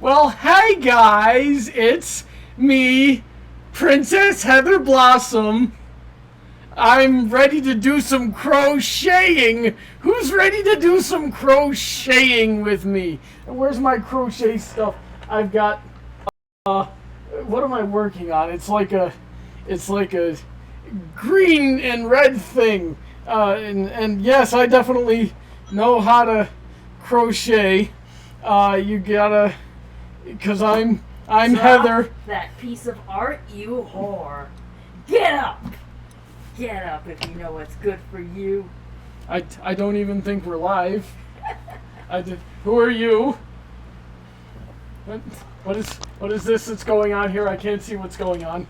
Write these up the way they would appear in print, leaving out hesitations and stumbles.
Well, hi guys, it's me, Princess Heather Blossom. I'm ready to do some crocheting. Who's ready to do some crocheting with me? Where's my crochet stuff? I've got, what am I working on? It's like a green and red thing. And yes, I definitely know how to crochet. You gotta, because I'm Drop Heather. that piece of art, you whore. Get up! Get up if you know what's good for you. I don't even think we're live. Who are you? What is this that's going on here? I can't see what's going on.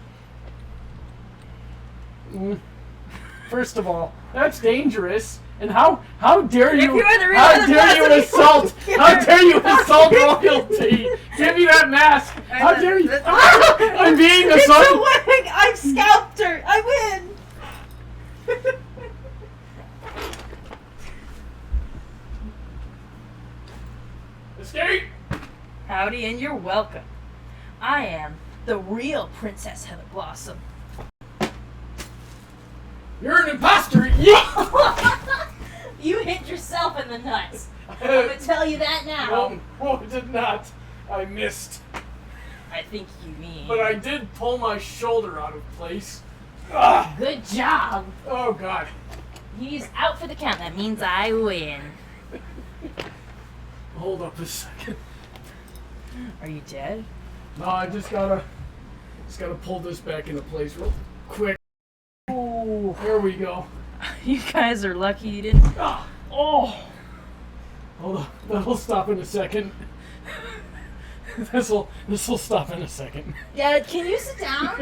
First of all, that's dangerous. And how dare you? How dare you assault royalty? Give me that mask. How dare you? I'm being assaulted. It's a wig. I scalped her. I win. Escape! Howdy, and you're welcome. I am the real Princess Heather Blossom. You're an imposter! Yeah! You hit yourself in the nuts. I'm gonna tell you that now. No, I did not. I missed. I think you mean. But I did pull my shoulder out of place. Good job. Oh, God. He's out for the count. That means I win. Hold up a second. Are you dead? No, I just gotta pull this back into place real quick. Ooh. There we go. You guys are lucky you didn't. Oh! Hold on. That'll stop in a second. This'll stop in a second. Dad, can you sit down?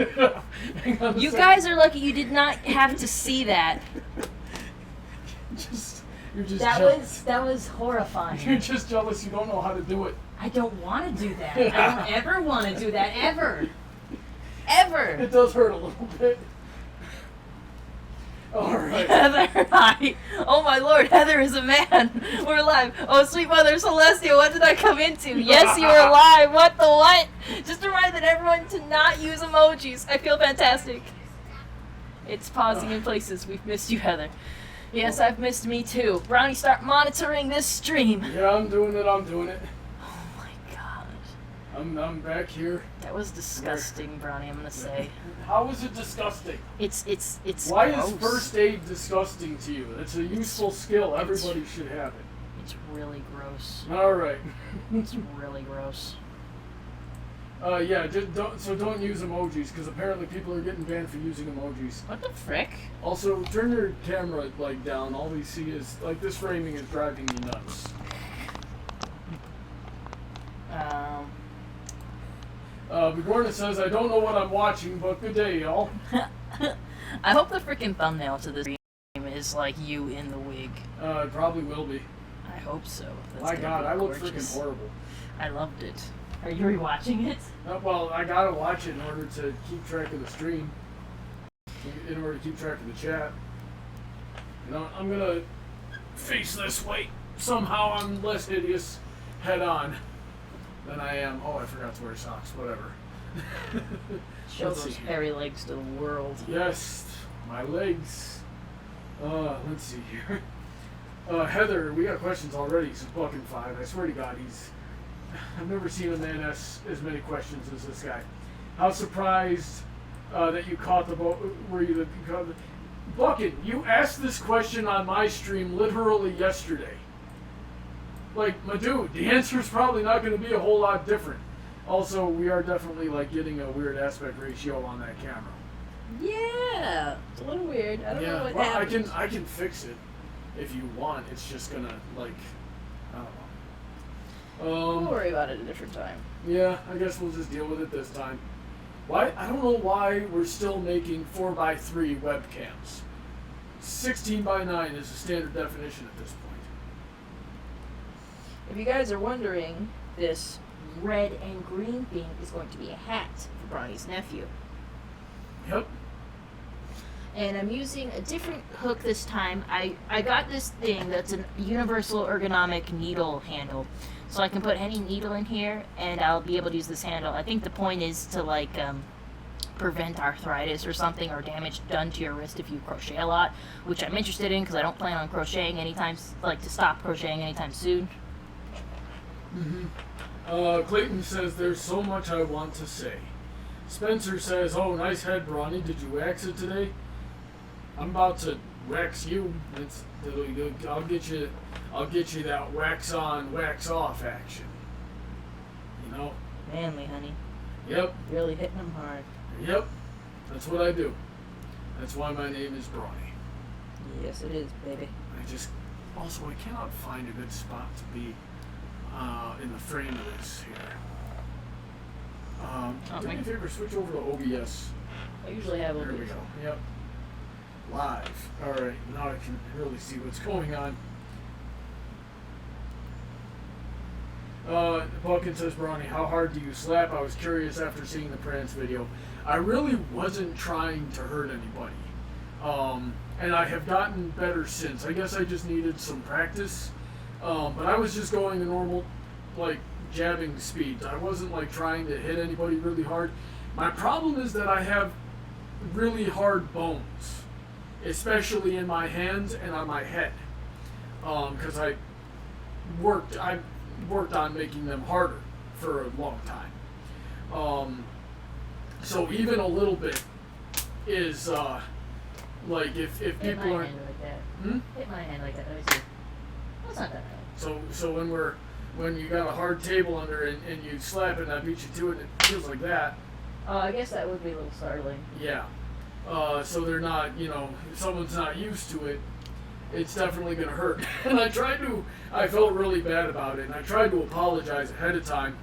Hang on a You second. guys are lucky you did not have to see that. You're just That jealous. was horrifying. You're just jealous you don't know how to do it. I don't want to do that. I don't ever want to do that, ever. Ever. It does hurt a little bit. Alright. Heather, hi. Oh my lord, Heather is a man. We're alive. Oh, sweet mother Celestia, what did I come into? Yes, you are alive. What the what? Just a reminder that everyone to not use emojis. I feel fantastic. It's pausing in places. We've missed you, Heather. Yes, I've missed me too. Brownie, start monitoring this stream. Yeah, I'm doing it. Oh my gosh. I'm back here. That was disgusting, Brownie, I'm gonna say. How is it disgusting? It's Why gross. is first aid disgusting to you? It's a useful skill. Everybody should have it. It's really gross. Alright. It's really gross. Yeah, don't use emojis, because apparently people are getting banned for using emojis. What the frick? Also, turn your camera, down. All we see is, this framing is driving me nuts. Bigorna says, I don't know what I'm watching, but good day, y'all. I hope the freaking thumbnail to this stream is like you in the wig. It probably will be. I hope so. That's My gonna God, be I look gorgeous. freaking horrible. I loved it. Are you rewatching it? Well, I gotta watch it in order to keep track of the stream. In order to keep track of the chat. You know, I'm gonna face this way. Somehow I'm less hideous head on than I am. Oh, I forgot to wear socks. Whatever. Show Let's those see. hairy legs to the world. Yes, my legs. Let's see here. Heather, we got questions already since Bucking 5. I swear to God, I've never seen a man ask as many questions as this guy. How surprised that you caught the boat? Were you that you caught the Bucking? You asked this question on my stream literally yesterday. My dude, the answer is probably not going to be a whole lot different. Also, we are definitely getting a weird aspect ratio on that camera. Yeah, it's a little weird. I don't know what well, happened. I can fix it if you want. It's just gonna I don't know. We'll worry about it a different time. Yeah, I guess we'll just deal with it this time. Why? I don't know why we're still making 4x3 webcams. 16:9 is the standard definition at this point. If you guys are wondering, this red and green thing is going to be a hat for Brownie's nephew. Yep. And I'm using a different hook this time. I got this thing that's a universal ergonomic needle handle. So I can put any needle in here and I'll be able to use this handle. I think the point is to like prevent arthritis or something or damage done to your wrist if you crochet a lot, which I'm interested in because I don't plan on crocheting anytime, like to stop crocheting anytime soon. Clayton says there's so much I want to say. Spencer says, oh, nice head, Brawny. Did you wax it today? I'm about to wax you. I'll get you that wax on, wax off action. You know? Manly, honey. Yep. Really hitting them hard. Yep. That's what I do. That's why my name is Brawny. Yes, it is, baby. I cannot find a good spot to be in the frame of this here. Do me a favor, switch over to OBS. I usually have There we go. Yep. Live. Alright, now I can really see what's going on. Buckin says, Brawny, how hard do you slap? I was curious after seeing the Prance video. I really wasn't trying to hurt anybody. And I have gotten better since. I guess I just needed some practice. But I was just going a normal, like, jabbing speed. I wasn't, like, trying to hit anybody really hard. My problem is that I have really hard bones, especially in my hands and on my head. Because I worked on making them harder for a long time. So even a little bit is like if people are hand like that. Hit my hand like that. Let me see. That's not that bad. So when you got a hard table under it and you slap it and I beat you to it and it feels like that. I guess that would be a little startling. Yeah. So they're not, if someone's not used to it, it's definitely going to hurt. And I felt really bad about it, and I tried to apologize ahead of time.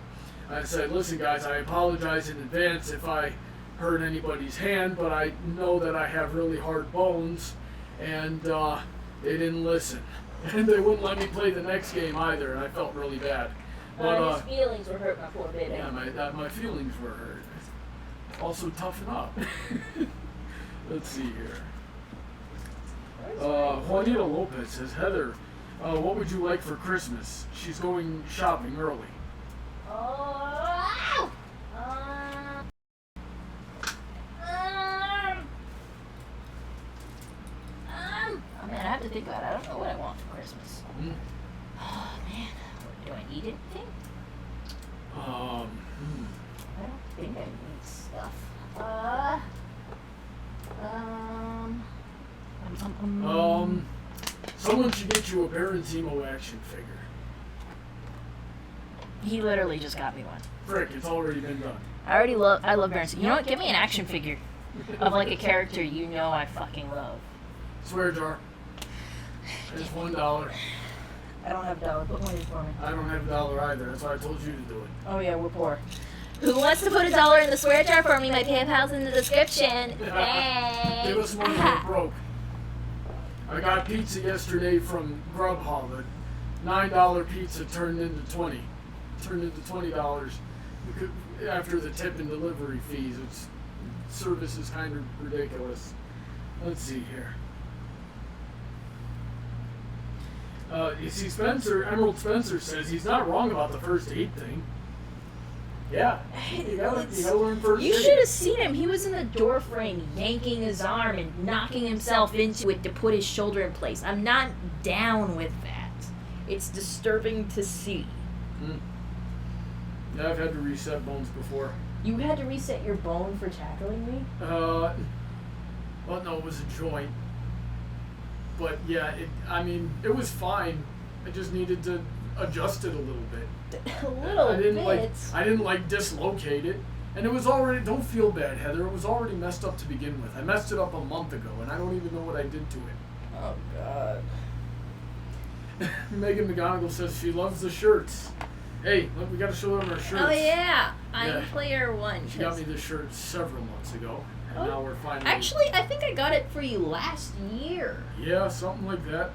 I said, listen guys, I apologize in advance if I hurt anybody's hand, but I know that I have really hard bones, and they didn't listen. And they wouldn't let me play the next game either, and I felt really bad. But his feelings were hurt, my poor baby. Yeah, my feelings were hurt. Also, toughen up. Let's see here. Juanita Lopez says, Heather, what would you like for Christmas? She's going shopping early. Man, I have to think about it. I don't know what I want for Christmas. Oh, man. Do I need anything? I don't think I need stuff. Someone should get you a Baron Zemo action figure. He literally just got me one. Frick, it's already been done. I love Baron Zemo. You know what? Give me an action figure of like a character you know I fucking love. Swear jar. It's $1. I don't have a dollar. Put money for me. I don't have $1 either. That's why I told you to do it. Oh yeah, we're poor. Who wants to put $1 in the swear jar for me? My PayPal's in the description. Thanks. Give us money, we're broke. I got pizza yesterday from Grubhub. A $9 pizza turned into $20. Turned into $20 after the tip and delivery fees. Service is kind of ridiculous. Let's see here. You see, Emerald Spencer says he's not wrong about the first aid thing. Yeah, you gotta learn first aid. You should have seen him. He was in the door frame, yanking his arm and knocking himself into it to put his shoulder in place. I'm not down with that. It's disturbing to see. Yeah, I've had to reset bones before. You had to reset your bone for tackling me? Well, no, it was a joint. But yeah, it was fine. I just needed to adjust it a little bit. I didn't dislocate it. And it was already, don't feel bad, Heather, it was already messed up to begin with. I messed it up a month ago, and I don't even know what I did to it. Oh, God. Megan McGonigal says she loves the shirts. Hey, look, we gotta show them our shirts. Oh, yeah. I'm player one. She got me this shirt several months ago, and now we're finally... Actually, I think I got it for you last year. Yeah, something like that.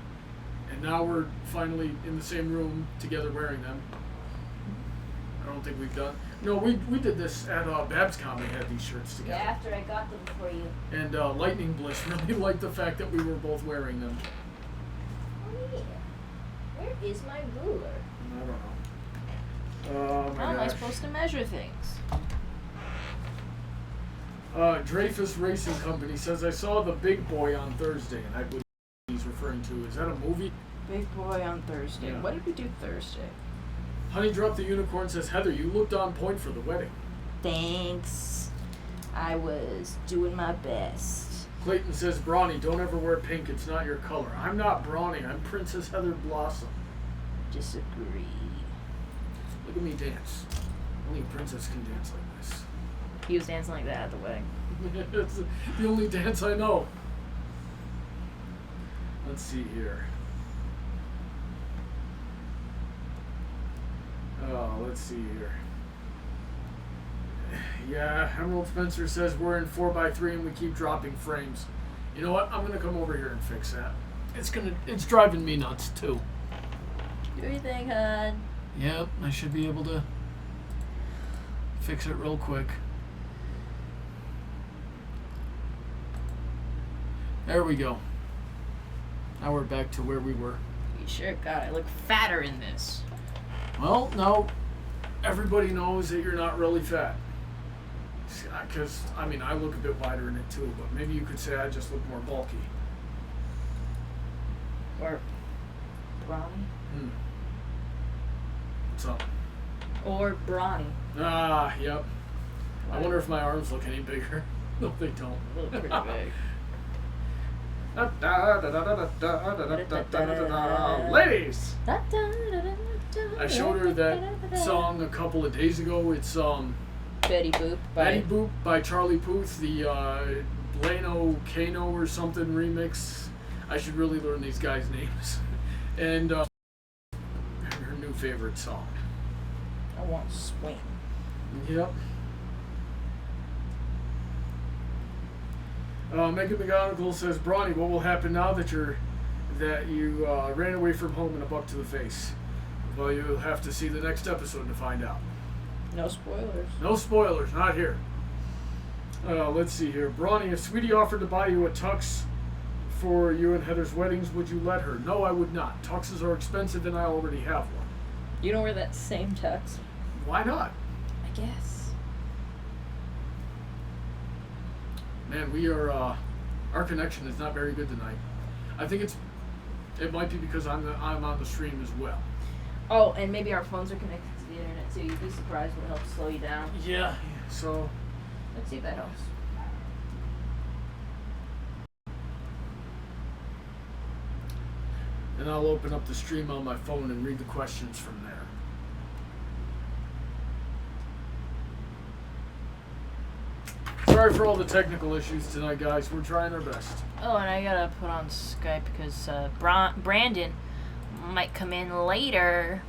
And now we're finally in the same room together wearing them. I don't think we've done... No, we did this at Babscom. They had these shirts together. Yeah, after I got them for you. And Lightning Bliss really liked the fact that we were both wearing them. Oh yeah. Where is my ruler? I don't know. How am I supposed to measure things? Dreyfus Racing Company says, I saw The Big Boy on Thursday, and I believe he's referring to, is that a movie? Big Boy on Thursday. Yeah. What did we do Thursday? Honey Drop the Unicorn says, Heather, you looked on point for the wedding. Thanks. I was doing my best. Clayton says, Brawny, don't ever wear pink, it's not your color. I'm not Brawny, I'm Princess Heather Blossom. Disagree. Look at me dance. Only a princess can dance like this. He was dancing like that at the wedding. It's the only dance I know. Let's see here. Oh, let's see here. Yeah, Emerald Spencer says we're in 4x3 and we keep dropping frames. You know what? I'm gonna come over here and fix that. It's driving me nuts too. Do your thing, hon. Yep, I should be able to fix it real quick. There we go. Now we're back to where we were. You sure? God, I look fatter in this. Well, no. Everybody knows that you're not really fat. Because, I mean, I look a bit wider in it too, but maybe you could say I just look more bulky. Or brawny. What's up? Or brawny. Ah, yep. I wonder if my arms look any bigger. No, they don't. They look pretty big. Ladies! I showed her that song a couple of days ago. It's Betty Boop Betty Boop by Charlie Puth, the Lano Kano or something remix. I should really learn these guys' names. And her new favorite song. I want swing. Yep. Megan McGonigal says, Brawny, what will happen now that you ran away from home and a buck to the face? Well, you'll have to see the next episode to find out. No spoilers. No spoilers, not here. Let's see here. Brawny, if Sweetie offered to buy you a tux for you and Heather's weddings, would you let her? No, I would not. Tuxes are expensive and I already have one. You don't wear that same tux? Why not? I guess. Man, we are, our connection is not very good tonight. I think it might be because I'm on the stream as well. Oh, and maybe our phones are connected to the internet too. You'd be surprised when it helps slow you down. Yeah, so. Let's see if that helps. And I'll open up the stream on my phone and read the questions from there. Sorry for all the technical issues tonight, guys. We're trying our best. Oh, and I gotta put on Skype because Brandon might come in later.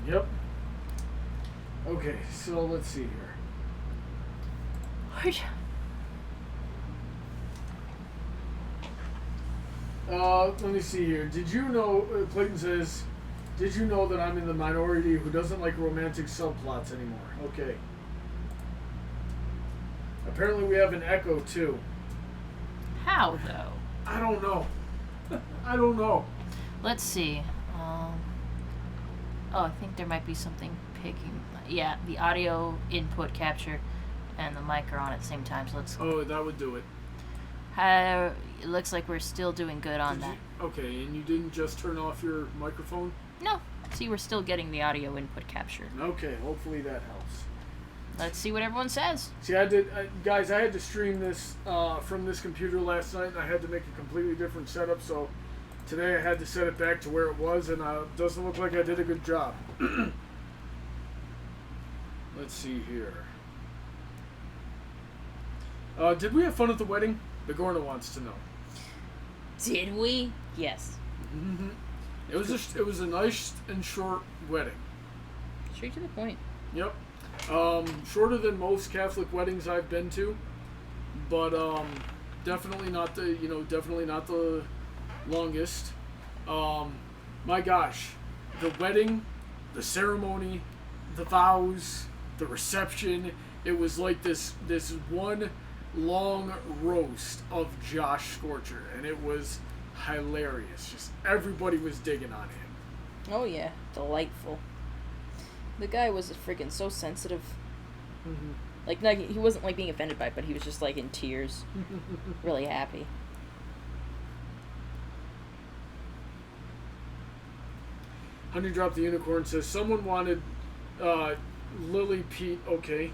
Yep. Okay, so let's see here. Let me see here. Did you know, Clayton says, did you know that I'm in the minority who doesn't like romantic subplots anymore? Okay. Apparently we have an echo too. How though? I don't know. I don't know. Let's see. I think there might be something picking. Yeah, the audio input capture and the mic are on at the same time. So let's. Oh, that would do it. It looks like we're still doing good on that. Okay, and you didn't just turn off your microphone? No. See, we're still getting the audio input capture. Okay, hopefully that helps. Let's see what everyone says. See, guys, I had to stream this from this computer last night, and I had to make a completely different setup, so today I had to set it back to where it was, and it doesn't look like I did a good job. Let's see here. Did we have fun at the wedding? Bigorna wants to know. Did we? Yes. Mm-hmm. It was a nice and short wedding. Straight to the point. Yep. Shorter than most Catholic weddings I've been to, but definitely not the longest. My gosh, the wedding, the ceremony, the vows, the reception, it was like this one long roast of Josh Scorcher, and it was hilarious. Just everybody was digging on him. Oh yeah, delightful. The guy was freaking so sensitive. Mm-hmm. Like, no, he wasn't like being offended by it, but he was just like in tears, really happy. Honey Drop the Unicorn says someone wanted Lily Pete, okay,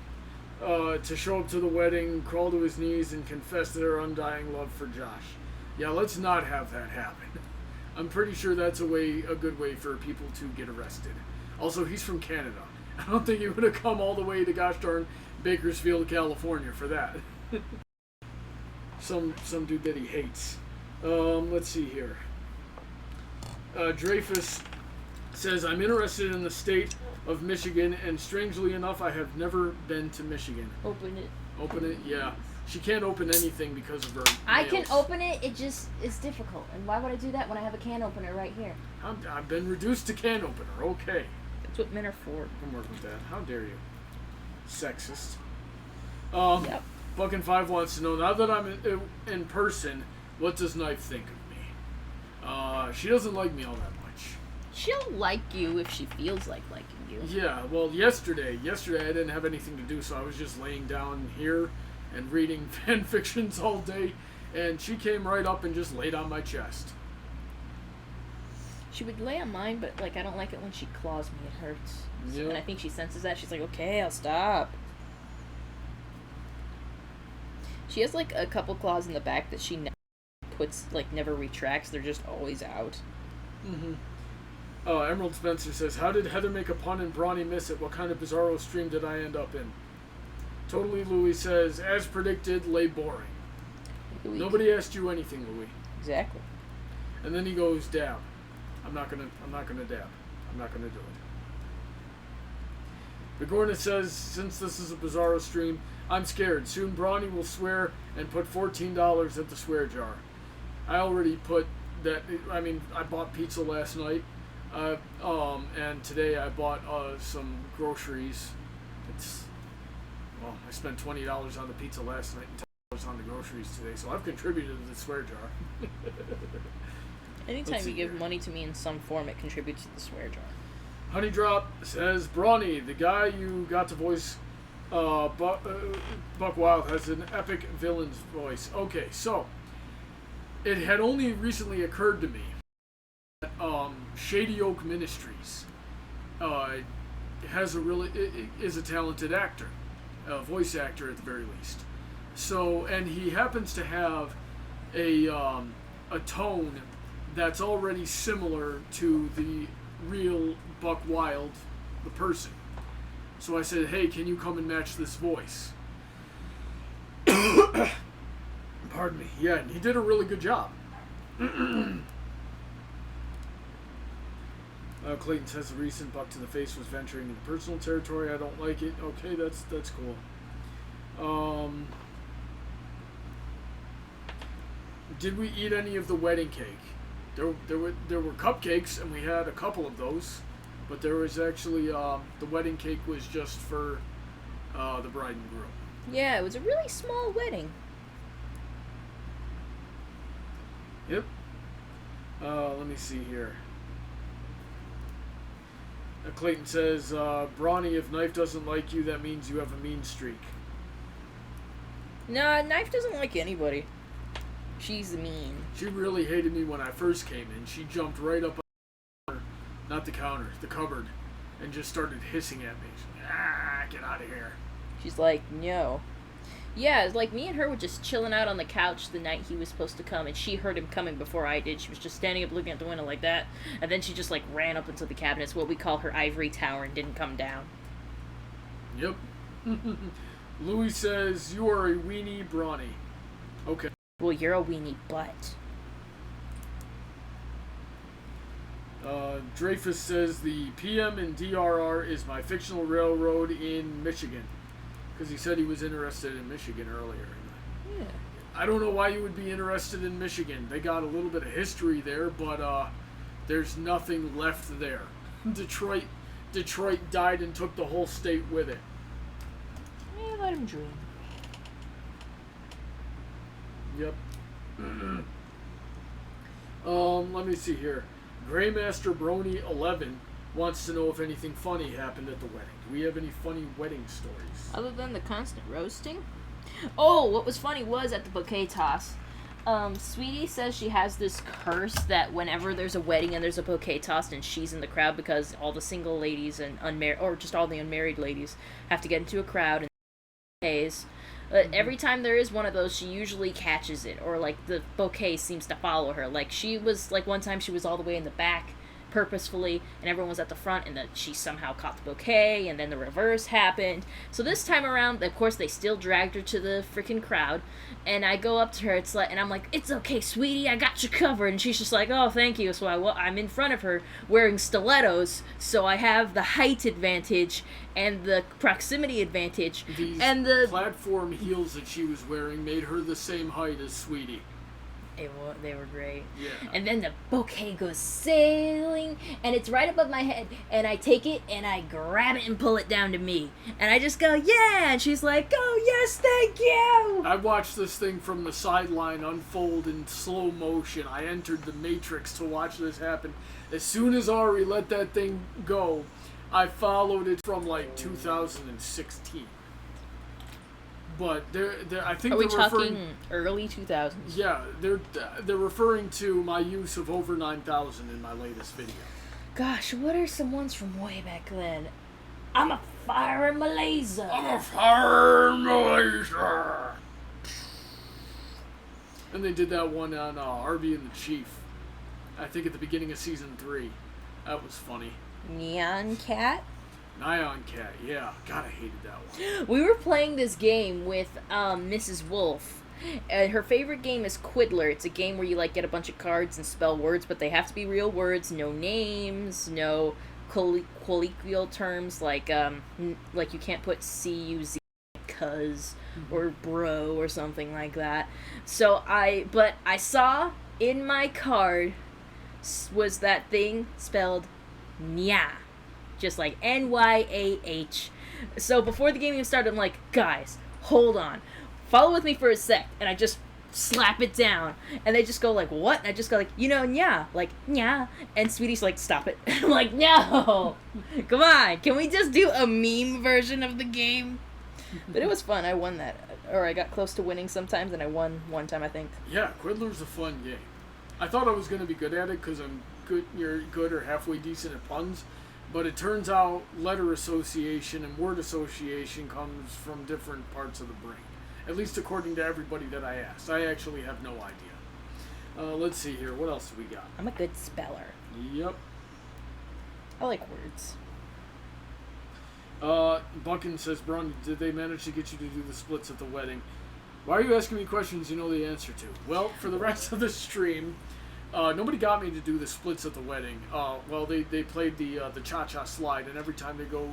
to show up to the wedding, crawl to his knees, and confess their undying love for Josh. Yeah, let's not have that happen. I'm pretty sure that's a good way for people to get arrested. Also, he's from Canada. I don't think he would have come all the way to gosh darn Bakersfield, California for that. some dude that he hates. Let's see here. Dreyfus says, I'm interested in the state of Michigan, and strangely enough, I have never been to Michigan. Open it. Open it? Yeah. She can't open anything because of her I nails. can open it, it just is difficult. And why would I do that when I have a can opener right here? I've been reduced to can opener. Okay. That's what men are for. I'm working with that. How dare you? Sexist. Yep. Fucking 5 wants to know, now that I'm in person, what does Knife think of me? She doesn't like me all that much. She'll like you if she feels like liking you. Yeah, well, yesterday I didn't have anything to do, so I was just laying down here and reading fan fictions all day, and she came right up and just laid on my chest. She would lay on mine, but like I don't like it when she claws me. It hurts. Yeah. And I think she senses that. She's like, okay, I'll stop. She has like a couple claws in the back that she never retracts. They're just always out. Mm-hmm. Emerald Spencer says, how did Heather make a pun and Brawny miss it? What kind of bizarro stream did I end up in? Totally Louie says, as predicted, lay boring. Louis. Nobody asked you anything, Louie. Exactly. And then he goes, dab. I'm not gonna dab. I'm not gonna do it. Bigorna says, since this is a bizarro stream, I'm scared. Soon Brawny will swear and put $14 at the swear jar. I already put that, I bought pizza last night. And today I bought some groceries. I spent $20 on the pizza last night and $10 on the groceries today, so I've contributed to the swear jar. Anytime you give money to me in some form, it contributes to the swear jar. Honey Drop says, Brawny, the guy you got to voice Buck Wild has an epic villain's voice. Okay, so it had only recently occurred to me that Shady Oak Ministries is a talented actor, a voice actor at the very least. So, and he happens to have a tone that's already similar to the real Buck Wild, the person. So I said, hey, can you come and match this voice? Pardon me. Yeah, and he did a really good job. Clayton says the recent buck to the face was venturing into personal territory. I don't like it. Okay, that's cool. Did we eat any of the wedding cake? There were cupcakes, and we had a couple of those. But there was actually, the wedding cake was just for the bride and groom. Yeah, it was a really small wedding. Yep. Let me see here. Clayton says, Brawny, if Knife doesn't like you, that means you have a mean streak. Nah, Knife doesn't like anybody. She's mean. She really hated me when I first came in. She jumped right up on the cupboard, and just started hissing at me. She's like, get out of here. She's like, no. Yeah, it's like me and her were just chilling out on the couch the night he was supposed to come, and she heard him coming before I did. She was just standing up looking at the window like that, and then she just like ran up into the cabinets, what we call her ivory tower, and didn't come down. Yep. Louis says, you are a weenie Brawny. Okay. Well, you're a weenie butt. Dreyfus says the PM in DRR is my fictional railroad in Michigan. Because he said he was interested in Michigan earlier. Yeah. I don't know why you would be interested in Michigan. They got a little bit of history there, but There's nothing left there. Detroit died and took the whole state with it. Let him dream. Yep. Let me see here. Greymaster Brony 11 wants to know if anything funny happened at the wedding. Do we have any funny wedding stories? Other than the constant roasting? Oh, what was funny was at the bouquet toss. Sweetie says she has this curse that whenever there's a wedding and there's a bouquet toss and she's in the crowd, because all the single ladies and unmarried, or just all the unmarried ladies, have to get into a crowd and bouquets. Every time there is one of those, she usually catches it, or like the bouquet seems to follow her. Like she was, like one time she was all the way in the back purposefully and everyone was at the front, and that she somehow caught the bouquet, and then the reverse happened. So this time around, of course, they still dragged her to the freaking crowd, and I go up to her, and I'm like, "It's okay, sweetie, I got you covered," and she's just like, "Oh, thank you." So I'm in front of her wearing stilettos, so I have the height advantage and the proximity advantage. These and the platform heels that she was wearing made her the same height as Sweetie. They were great. Yeah. And then the bouquet goes sailing, and it's right above my head, and I take it, and I grab it and pull it down to me. And I just go, "Yeah!" And she's like, "Oh, yes, thank you!" I watched this thing from the sideline unfold in slow motion. I entered the Matrix to watch this happen. As soon as Ari let that thing go, I followed it from like 2016. But I think Are we they're talking referring, early 2000s? yeah, they're referring to my use of over 9,000 in my latest video. Gosh, what are some ones from way back then? I'm a fire in Malaysia. I'm a fire in Malaysia. And they did that one on Arby and the Chief. I think at the beginning of season 3. That was funny. Neon Cat? Nyan Cat, yeah. God, I hated that one. We were playing this game with Mrs. Wolf. And her favorite game is Quiddler. It's a game where you like get a bunch of cards and spell words, but they have to be real words, no names, no colloquial terms like you can't put C-U-Z cuz or bro or something like that. So I saw in my card was that thing spelled Nya. Just like N-Y-A-H. So before the game even started, I'm like, "Guys, hold on. Follow with me for a sec." And I just slap it down. And they just go like, "What?" And I just go like, "Nya." Like, "Nya." And Sweetie's like, "Stop it." I'm like, "No. Come on. Can we just do a meme version of the game?" But it was fun. I won that. Or I got close to winning sometimes, and I won one time, I think. Yeah, Quiddler's a fun game. I thought I was going to be good at it because you're good or halfway decent at puns. But it turns out letter association and word association comes from different parts of the brain. At least according to everybody that I asked. I actually have no idea. Let's see here. What else do we got? I'm a good speller. Yep. I like words. Buckin says, "Bron, did they manage to get you to do the splits at the wedding?" Why are you asking me questions you know the answer to? Well, for the rest of the stream... nobody got me to do the splits at the wedding. They played the cha-cha slide, and every time they go,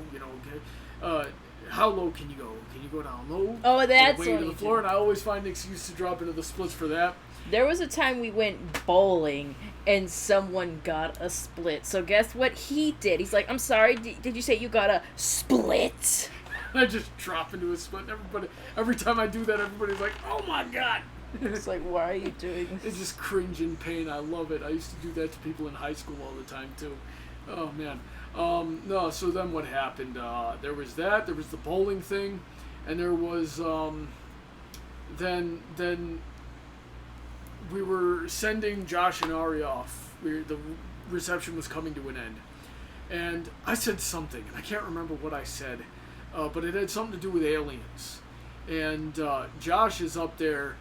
how low can you go? Can you go down low? Oh, that's way to the floor, and I always find an excuse to drop into the splits for that. There was a time we went bowling, and someone got a split. So guess what he did? He's like, "I'm sorry, did you say you got a split?" I just drop into a split, and every time I do that, everybody's like, "Oh my god!" It's like, why are you doing this? It's just cringe in pain. I love it. I used to do that to people in high school all the time, too. Oh, man. No, so then what happened? There was that. There was the bowling thing. And there was, then we were sending Josh and Ari off. The reception was coming to an end. And I said something, and I can't remember what I said, but it had something to do with aliens. And Josh is up there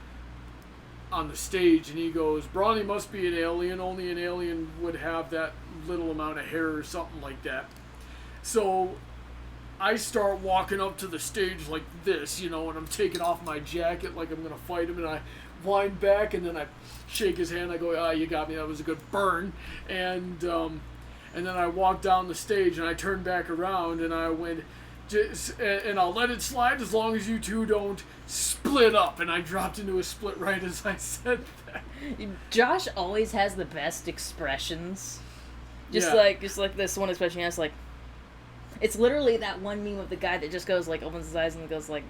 on the stage, and he goes, "Brawny must be an alien. Only an alien would have that little amount of hair," or something like that. So I start walking up to the stage like this, and I'm taking off my jacket like I'm going to fight him, and I wind back, and then I shake his hand. I go, "Ah, you got me. That was a good burn." And then I walk down the stage, and I turn back around, and I went, "And I'll let it slide as long as you two don't split up." And I dropped into a split right as I said that. Josh always has the best expressions. Just like this one especially. It's like, it's literally that one meme of the guy that just goes like, opens his eyes and goes like,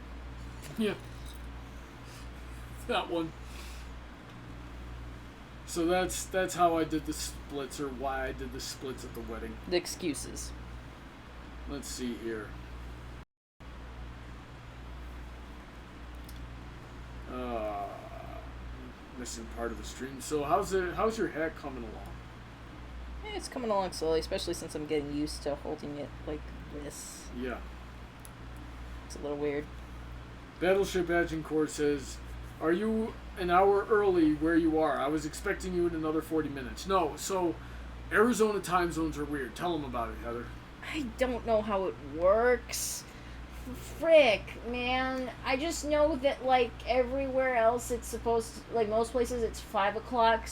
yeah, that one. So that's how I did the splits, or why I did the splits at the wedding. the excuses. Let's see here. Missing part of the stream. So how's your hat coming along? Yeah, it's coming along slowly, especially since I'm getting used to holding it like this. Yeah. It's a little weird. Battleship Agincourt says, "Are you an hour early where you are? I was expecting you in another 40 minutes." No, so Arizona time zones are weird. Tell them about it, Heather. I don't know how it works. Frick, man. I just know that, like, everywhere else it's supposed to, like, most places it's 5 o'clock.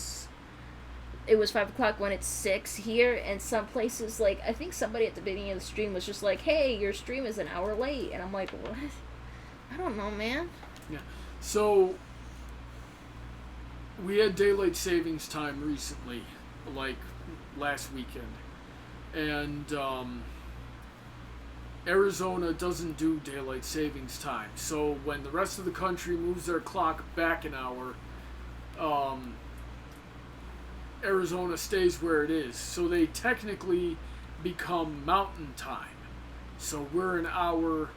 It was 5 o'clock when it's 6 here, and some places, like, I think somebody at the beginning of the stream was just like, hey, your stream is an hour late. And I'm like, what? I don't know, man. Yeah. So we had daylight savings time recently, like last weekend. And Arizona doesn't do daylight savings time. So when the rest of the country moves their clock back an hour, Arizona stays where it is. So they technically become mountain time. So we're an hour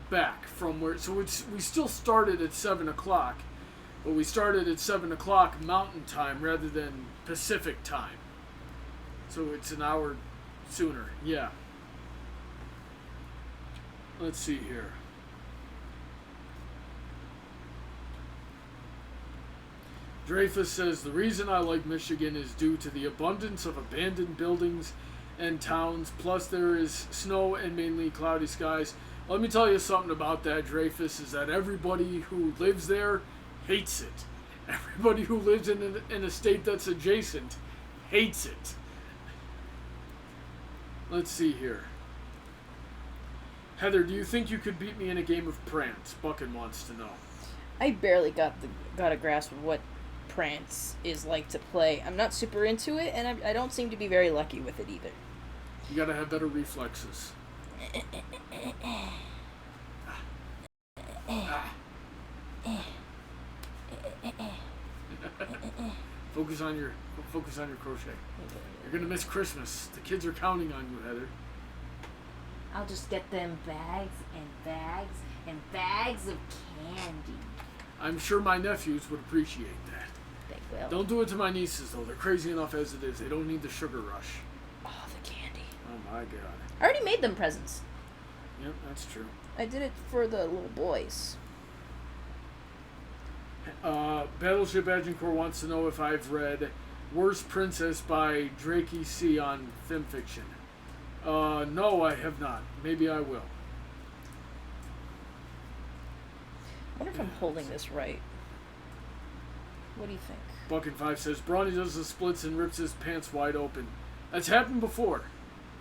back from where. So we still started at 7 o'clock, but we started at 7 o'clock mountain time rather than Pacific time. So it's an hour sooner. Yeah. Let's see here. Dreyfus says, the reason I like Michigan is due to the abundance of abandoned buildings and towns, plus there is snow and mainly cloudy skies. Let me tell you something about that, Dreyfus, is that everybody who lives there hates it. Everybody who lives in a state that's adjacent hates it. Let's see here. Heather, do you think you could beat me in a game of Prance? Bucket wants to know. I barely got a grasp of what Prance is like to play. I'm not super into it, and I don't seem to be very lucky with it either. You gotta have better reflexes. Focus on your crochet. You're gonna miss Christmas. The kids are counting on you, Heather. I'll just get them bags and bags and bags of candy. I'm sure my nephews would appreciate that. They will. Don't do it to my nieces, though. They're crazy enough as it is. They don't need the sugar rush. Oh, the candy. Oh, my God. I already made them presents. Yep, that's true. I did it for the little boys. Battleship Agincourt wants to know if I've read Worst Princess by Drakey C. on FimFiction. No, I have not. Maybe I will. I wonder if I'm holding this right. What do you think? Bucket5 says, Brawny does the splits and rips his pants wide open. That's happened before.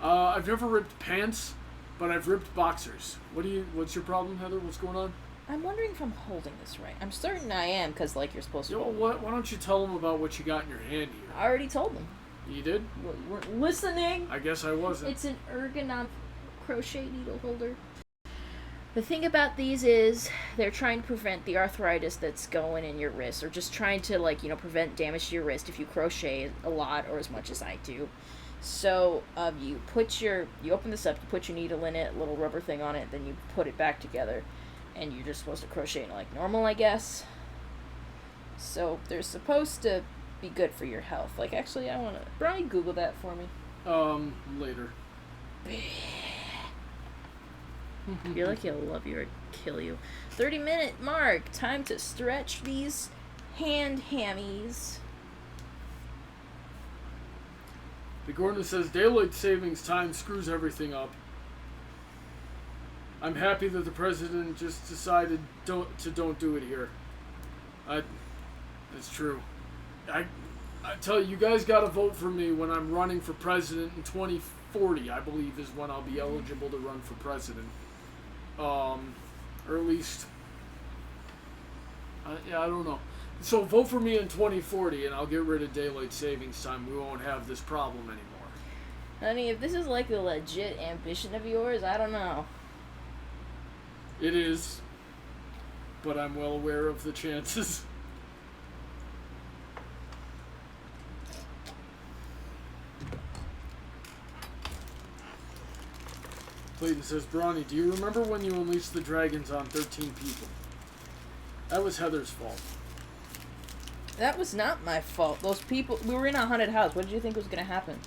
I've never ripped pants, but I've ripped boxers. What's your problem, Heather? What's going on? I'm wondering if I'm holding this right. I'm certain I am, because, like, you're supposed to hold why don't you tell them about what you got in your hand here? I already told them. You did? Well, you weren't listening. I guess I wasn't. It's an ergonomic crochet needle holder. The thing about these is they're trying to prevent the arthritis that's going in your wrist, or just trying to, like, prevent damage to your wrist if you crochet a lot or as much as I do. So you open this up, you put your needle in it, a little rubber thing on it, then you put it back together, and you're just supposed to crochet like normal, I guess. So they're supposed to be good for your health. Like, actually, I want to... Brian, Google that for me. Later. You're lucky I'll love you or kill you. 30-minute mark. Time to stretch these hand hammies. The Gordon says, daylight savings time screws everything up. I'm happy that the president just decided don't do it here. It's true. I tell you guys got to vote for me when I'm running for president in 2040. I believe is when I'll be eligible to run for president. Or at least, I don't know. So vote for me in 2040, and I'll get rid of daylight savings time. We won't have this problem anymore. Honey, if this is like a legit ambition of yours, I don't know. It is, but I'm well aware of the chances. Clayton says, Brawny, do you remember when you unleashed the dragons on 13 people? That was Heather's fault. That was not my fault. Those people... We were in a haunted house. What did you think was going to happen?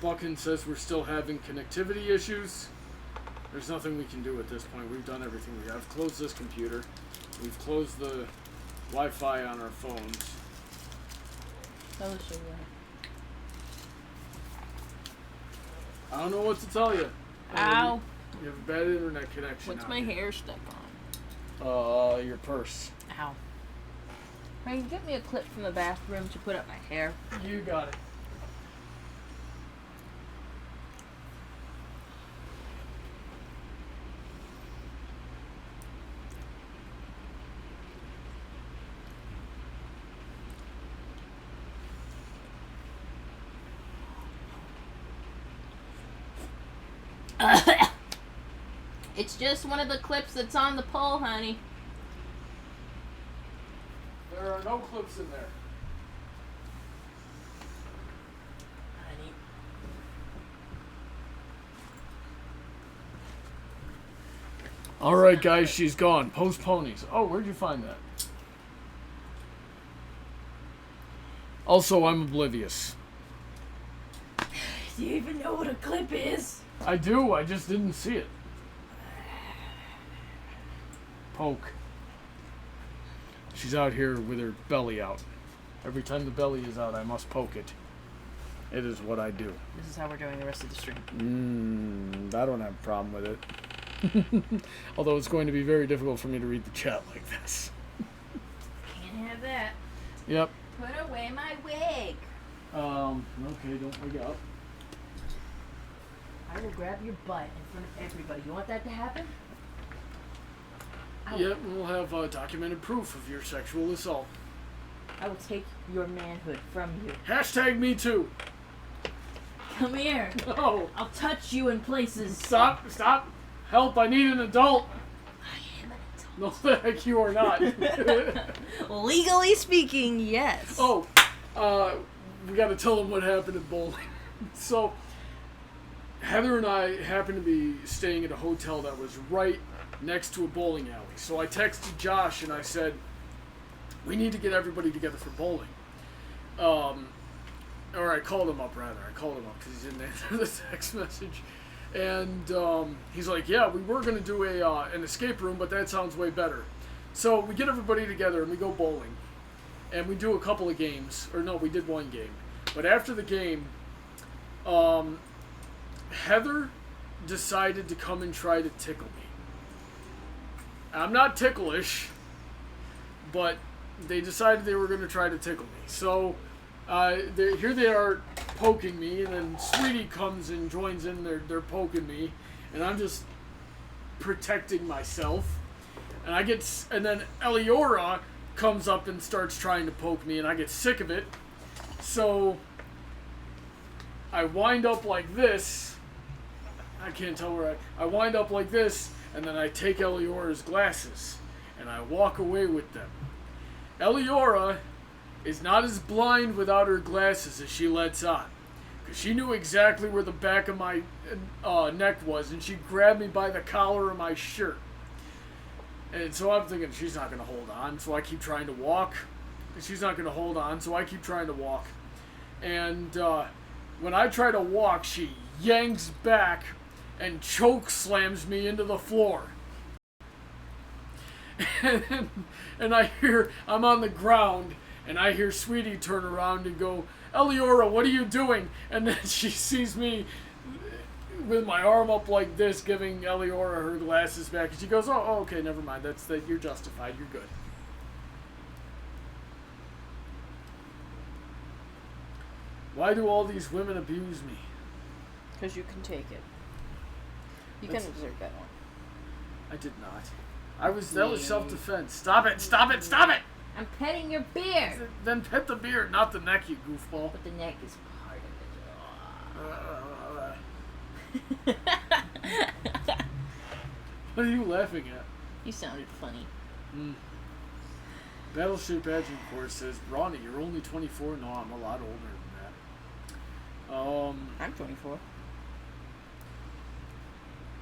Buckin says we're still having connectivity issues. There's nothing we can do at this point. We've done everything we have. Closed this computer. We've closed the Wi-Fi on our phones. That was so bad. I don't know what to tell you. Ow. You have a bad internet connection. What's my hair stuck on? Your purse. Ow. Can you get me a clip from the bathroom to put up my hair? You got it. It's just one of the clips that's on the pole, honey. There are no clips in there. Honey. Alright, guys, she's gone. Post ponies. Oh, where'd you find that? Also, I'm oblivious. Do you even know what a clip is? I do, I just didn't see it. Poke. She's out here with her belly out. Every time the belly is out, I must poke it. It is what I do. This is how we're doing the rest of the stream. I don't have a problem with it. Although it's going to be very difficult for me to read the chat like this. Can't have that. Yep. Put away my wig. Okay, don't wig up. I will grab your butt in front of everybody. You want that to happen? Yep, we'll have documented proof of your sexual assault. I will take your manhood from you. Hashtag me too. Come here. No. I'll touch you in places. Stop. Help, I need an adult. I am an adult. No, the heck you are not. Legally speaking, yes. Oh, we got to tell them what happened at bowling. So, Heather and I happened to be staying at a hotel that was right next to a bowling alley. So I texted Josh and I said, we need to get everybody together for bowling. Or I called him up, rather. I called him up because he didn't answer the text message. And he's like, yeah, we were going to do an escape room, but that sounds way better. So we get everybody together and we go bowling. And we do a couple of games. Or no, we did one game. But after the game, Heather decided to come and try to tickle me. I'm not ticklish, but they decided they were going to try to tickle me. So here they are poking me, and then Sweetie comes and joins in. They're poking me, and I'm just protecting myself. And then Eliora comes up and starts trying to poke me, and I get sick of it. So I wind up like this. I can't tell where I wind up like this, and then I take Eliora's glasses, and I walk away with them. Eliora is not as blind without her glasses as she lets on, because she knew exactly where the back of my neck was, and she grabbed me by the collar of my shirt. And so I'm thinking, she's not going to hold on, so I keep trying to walk. She's not going to hold on, so I keep trying to walk. And when I try to walk, she yanks back and choke slams me into the floor. And I'm on the ground, and I hear Sweetie turn around and go, Eliora, what are you doing? And then she sees me with my arm up like this, giving Eliora her glasses back, and she goes, oh okay, never mind, you're justified, you're good. Why do all these women abuse me? Because you can take it. You can observe that one. I did not. That was self-defense. Stop it! I'm petting your beard. Then pet the beard, not the neck, you goofball. But the neck is part of it. What are you laughing at? You sounded funny. Battleship Agent Corps says, Brawny, you're only 24. No, I'm a lot older than that. I'm 24.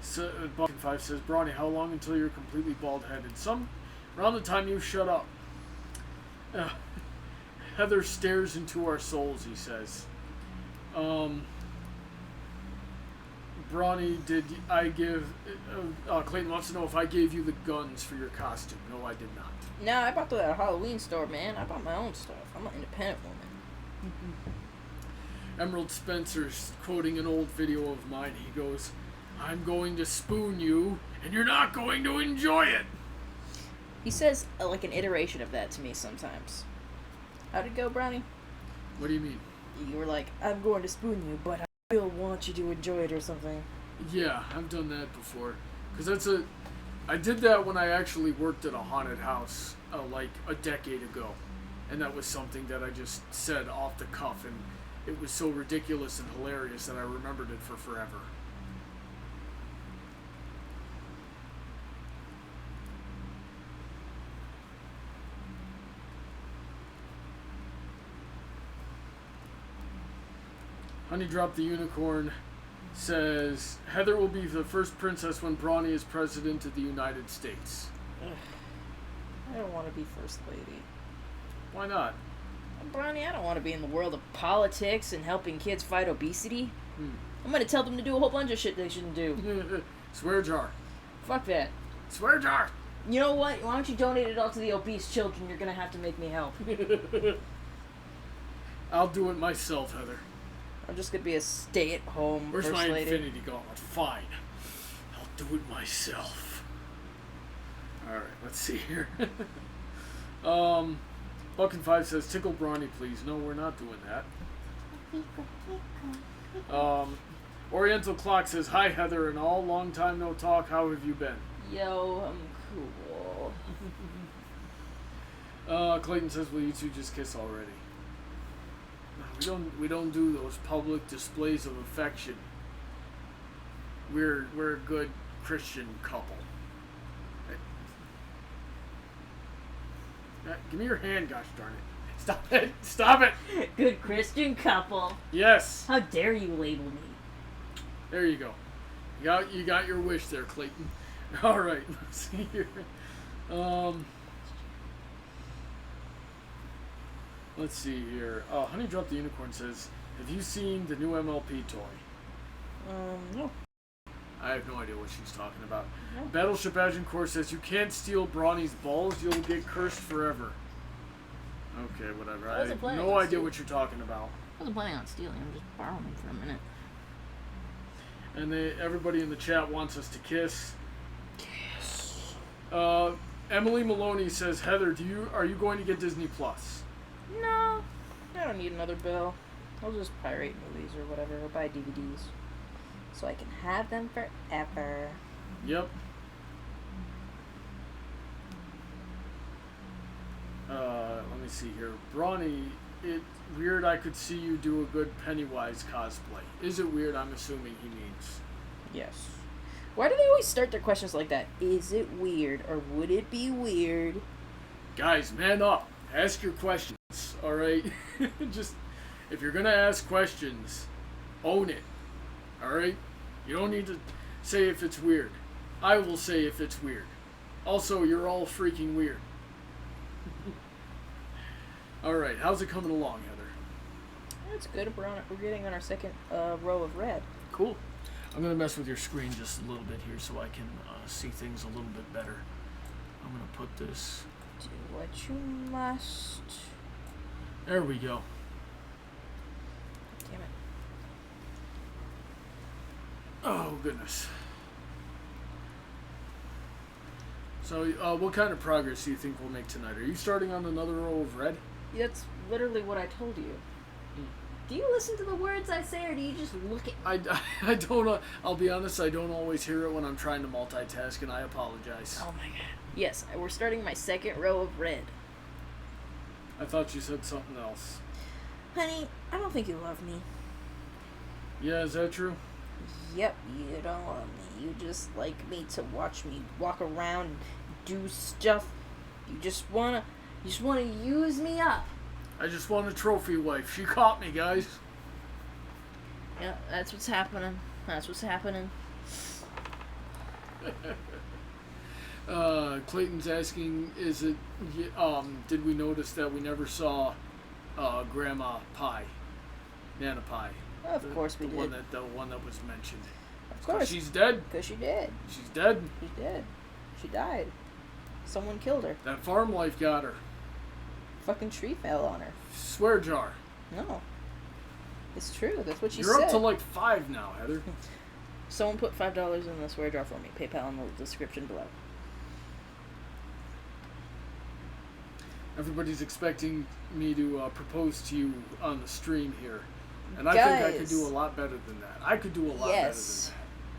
So, Bucking 5 says, Brawny, how long until you're completely bald-headed? Around the time you shut up. Heather stares into our souls, he says. Brawny, did I give... Clayton wants to know if I gave you the guns for your costume. No, I did not. No, I bought those at a Halloween store, man. I bought my own stuff. I'm an independent woman. Emerald Spencer's quoting an old video of mine. He goes, I'm going to spoon you, and you're not going to enjoy it. He says like an iteration of that to me sometimes. How'd it go, Brownie? What do you mean? You were like, I'm going to spoon you, but I still want you to enjoy it or something. Yeah, I've done that before. Because I did that when I actually worked at a haunted house like a decade ago. And that was something that I just said off the cuff, and it was so ridiculous and hilarious that I remembered it for forever. Honey Drop the Unicorn says, Heather will be the first princess when Brawny is president of the United States. Ugh. I don't want to be first lady. Why not? Brawny, I don't want to be in the world of politics and helping kids fight obesity. I'm going to tell them to do a whole bunch of shit they shouldn't do. Swear jar. Fuck that. Swear jar. You know what? Why don't you donate it all to the obese children? You're going to have to make me help. I'll do it myself, Heather. I'm just going to be a stay-at-home Where's first my lady. infinity gauntlet? Fine. I'll do it myself. Alright, let's see here. Bucking 5 says, tickle Brawny, please. No, we're not doing that. Oriental Clock says, hi, Heather and all. Long time no talk. How have you been? Yo, I'm cool. Clayton says, will you two just kiss already? We don't do those public displays of affection. We're a good Christian couple. Give me your hand, gosh darn it. Stop it. Stop it. Good Christian couple. Yes. How dare you label me? There you go. You got your wish there, Clayton. All right. Let's see here. Let's see here. Honey Drop the Unicorn says, have you seen the new MLP toy? No. I have no idea what she's talking about. No. Battleship Agent Corps says, you can't steal Brawny's balls, you'll get cursed forever. Okay, whatever. I have no idea what you're talking about. I wasn't planning on stealing. I'm just borrowing them for a minute. And everybody in the chat wants us to kiss. Kiss. Emily Maloney says, Heather, are you going to get Disney Plus? No. I don't need another bill. I'll just pirate movies or whatever, or buy DVDs. So I can have them forever. Yep. Let me see here. Brawny, it's weird I could see you do a good Pennywise cosplay. Is it weird? I'm assuming he means. Yes. Why do they always start their questions like that? Is it weird, or would it be weird? Guys, man up. Ask your questions, alright? Just, if you're gonna ask questions, own it. Alright? You don't need to say if it's weird. I will say if it's weird. Also, you're all freaking weird. Alright, how's it coming along, Heather? That's good. We're getting on our second row of red. Cool. I'm going to mess with your screen just a little bit here so I can see things a little bit better. I'm going to put this... Do what you must. There we go. Damn it. Oh, goodness. So, what kind of progress do you think we'll make tonight? Are you starting on another row of red? That's literally what I told you. Do you listen to the words I say, or do you just look at me? I don't, I'll be honest, I don't always hear it when I'm trying to multitask, and I apologize. Oh my god. Yes, we're starting my second row of red. I thought you said something else. Honey, I don't think you love me. Yeah, is that true? Yep, you don't love me. You just like me to watch me walk around and do stuff. You just wanna use me up. I just want a trophy wife. She caught me, guys. Yeah, that's what's happening. That's what's happening. Clayton's asking, did we notice that we never saw Grandma Pie, Nana Pie? Of course we did. The one that was mentioned. Of course. She's dead. Because she did. She's dead. She's dead. She died. Someone killed her. That farm life got her. Fucking tree fell on her. Swear jar. No. It's true. That's what she You're said. You're up to like 5 now, Heather. Someone put $5 in the swear jar for me. PayPal in the description below. Everybody's expecting me to propose to you on the stream here. And I Guys, think I could do a lot better than that. I could do a lot better than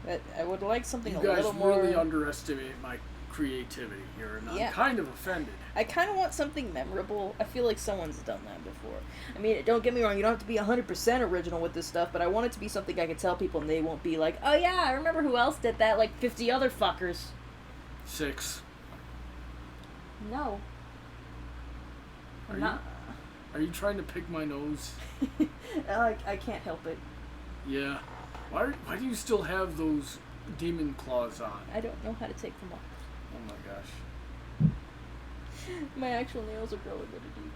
that. I would like something a little more... You guys really more... underestimate my creativity here, and Yeah. I'm kind of offended. I kind of want something memorable. I feel like someone's done that before. I mean, don't get me wrong, you don't have to be 100% original with this stuff, but I want it to be something I can tell people and they won't be like, oh yeah, I remember who else did that, like 50 other fuckers. 6. No. Are you trying to pick my nose? I can't help it. Yeah. Why do you still have those demon claws on? I don't know how to take them off. Oh my gosh. My actual nails are growing really deep.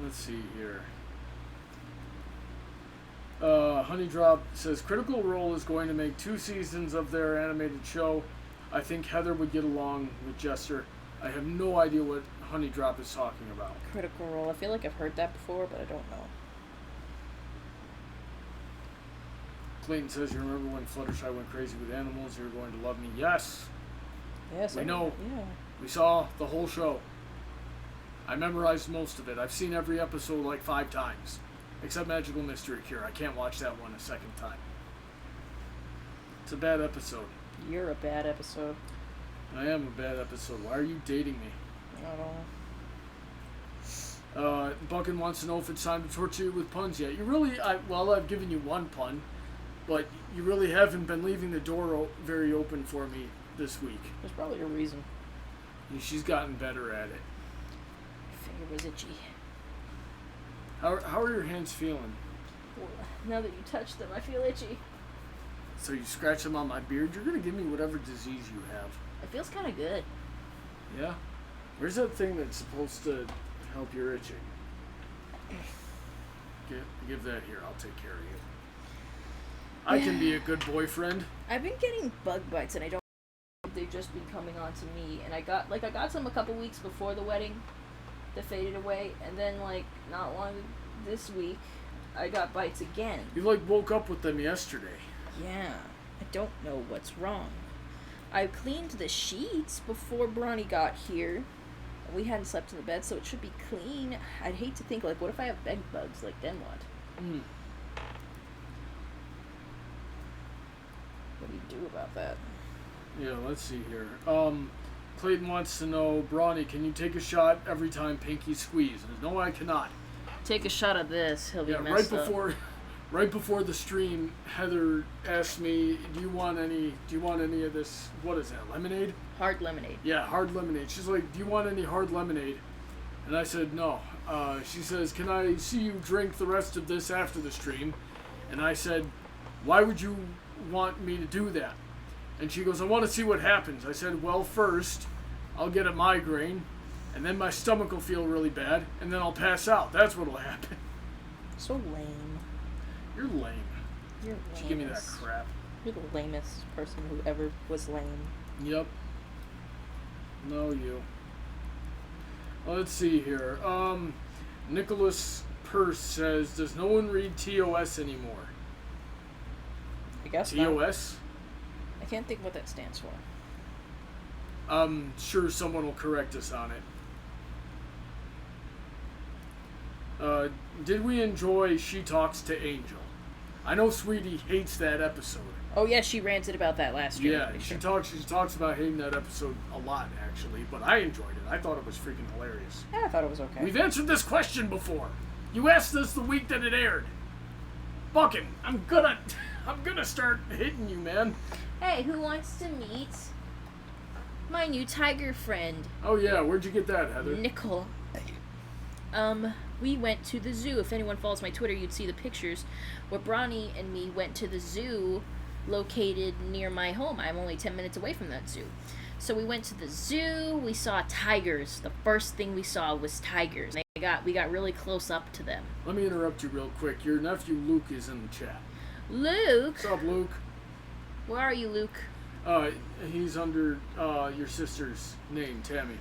Let's see here. Honeydrop says Critical Role is going to make 2 seasons of their animated show. I think Heather would get along with Jester. I have no idea what Honeydrop is talking about. Critical Role. I feel like I've heard that before, but I don't know. Clayton says, you remember when Fluttershy went crazy with animals? You're going to love me. Yes. Yes. We know. Yeah. We saw the whole show. I memorized most of it. I've seen every episode like 5 times. Except Magical Mystery Cure. I can't watch that one a second time. It's a bad episode. You're a bad episode. I am a bad episode. Why are you dating me? I don't know. Buckin wants to know if it's time to torture you with puns yet. You really, I've given you one pun, but you really haven't been leaving the door very open for me this week. There's probably a reason. She's gotten better at it. My finger was itchy. How are your hands feeling? Well, now that you touched them, I feel itchy. So you scratch them on my beard? You're going to give me whatever disease you have. It feels kind of good. Yeah? Where's that thing that's supposed to help your itching? Give that here. I'll take care of you. I can be a good boyfriend. I've been getting bug bites, and I don't know if they've just been coming on to me. And I got some a couple weeks before the wedding that faded away, and then not long this week, I got bites again. You woke up with them yesterday. Yeah, I don't know what's wrong. I cleaned the sheets before Bronny got here. We hadn't slept in the bed, so it should be clean. I'd hate to think, what if I have bed bugs? Then what? What do you do about that? Yeah, let's see here. Clayton wants to know, Bronny, can you take a shot every time Pinky squeezes? No, I cannot. Take a shot of this. He'll be messed up. Right before the stream, Heather asked me, do you want any of this, what is that, lemonade? Hard lemonade. Yeah, hard lemonade. She's like, do you want any hard lemonade? And I said, no. She says, can I see you drink the rest of this after the stream? And I said, why would you want me to do that? And she goes, I want to see what happens. I said, well, first, I'll get a migraine, and then my stomach will feel really bad, and then I'll pass out. That's what'll happen. So lame. You're lame. You're lame. Just give me that crap. You're the lamest person who ever was lame. Yep. No, you. Let's see here. Nicholas Purse says, does no one read TOS anymore? I guess TOS? not. I can't think what that stands for. I'm sure someone will correct us on it. Did we enjoy She Talks to Angel? I know Sweetie hates that episode. Oh yeah, she ranted about that last year. Yeah, she talks about hating that episode a lot, actually. But I enjoyed it. I thought it was freaking hilarious. Yeah, I thought it was okay. We've answered this question before. You asked us the week that it aired. Fucking, I'm gonna start hitting you, man. Hey, who wants to meet my new tiger friend? Oh yeah, where'd you get that, Heather? Nickel. We went to the zoo. If anyone follows my Twitter, you'd see the pictures where Bronny and me went to the zoo located near my home. I'm only 10 minutes away from that zoo. So we went to the zoo. We saw tigers. The first thing we saw was tigers. We got really close up to them. Let me interrupt you real quick. Your nephew Luke is in the chat. Luke? What's up, Luke? Where are you, Luke? He's under your sister's name, Tammy.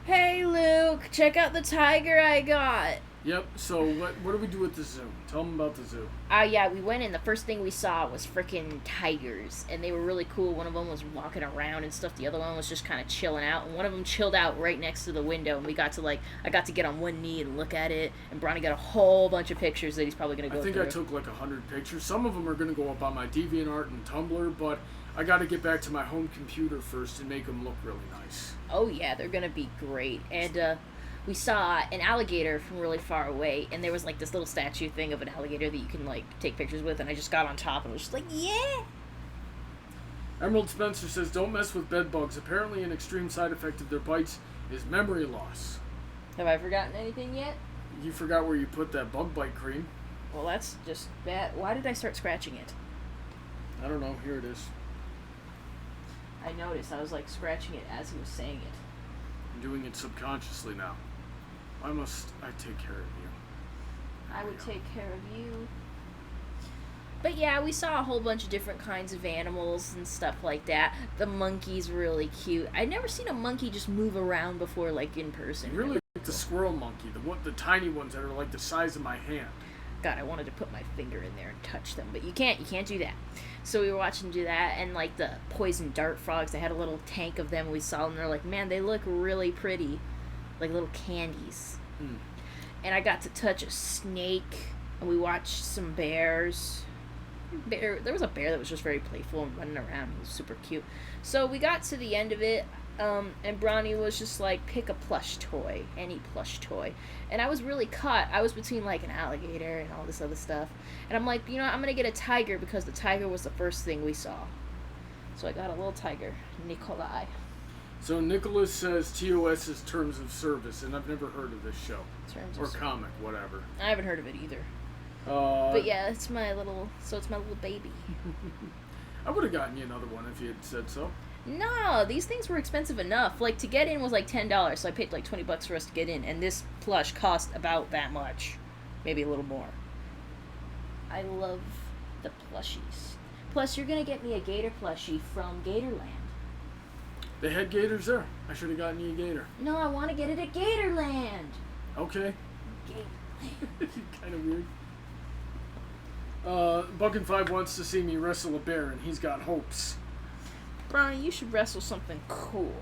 Hey, Luke, check out the tiger I got. Yep, so what do we do at the zoo? Tell them about the zoo. Yeah, we went in. The first thing we saw was freaking tigers, and they were really cool. One of them was walking around and stuff. The other one was just kind of chilling out, and one of them chilled out right next to the window, and I got to get on one knee and look at it, and Bronny got a whole bunch of pictures that he's probably going to go through. I took like 100 pictures. Some of them are going to go up on my DeviantArt and Tumblr, but I got to get back to my home computer first and make them look really nice. Oh, yeah, they're going to be great. And, we saw an alligator from really far away, and there was, like, this little statue thing of an alligator that you can, like, take pictures with, and I just got on top and was just like, yeah! Emerald Spencer says, don't mess with bed bugs. Apparently an extreme side effect of their bites is memory loss. Have I forgotten anything yet? You forgot where you put that bug bite cream. Well, that's just bad. Why did I start scratching it? I don't know. Here it is. I noticed. I was, like, scratching it as he was saying it. I'm doing it subconsciously now. Why must I take care of you? I would take care of you. But yeah, we saw a whole bunch of different kinds of animals and stuff like that. The monkey's really cute. I'd never seen a monkey just move around before, like, in person. I really like the squirrel monkey, the tiny ones that are like the size of my hand. God, I wanted to put my finger in there and touch them, but you can't do that. So we were watching them do that, and like the poison dart frogs, they had a little tank of them. We saw them, they're like, man, they look really pretty. Like little candies. And I got to touch a snake, and we watched some bears. There was a bear that was just very playful and running around. He was super cute. So we got to the end of it, and Bronny was just like, pick a plush toy, any plush toy. And I was really caught. I was between like an alligator and all this other stuff. And I'm like, I'm going to get a tiger because the tiger was the first thing we saw. So I got a little tiger, Nikolai. So Nicholas says TOS is Terms of Service, and I've never heard of this show. Or comic, whatever. I haven't heard of it either. But yeah, it's my little baby. I would have gotten you another one if you had said so. No, these things were expensive enough. Like, to get in was like $10, so I paid like $20 for us to get in, and this plush cost about that much. Maybe a little more. I love the plushies. Plus, you're gonna get me a gator plushie from Gatorland. They had gators there. I should have gotten you a gator. No, I want to get it at Gatorland. Okay. Gatorland. Kind of weird. Buckin5 wants to see me wrestle a bear, and he's got hopes. Bronny, you should wrestle something cool.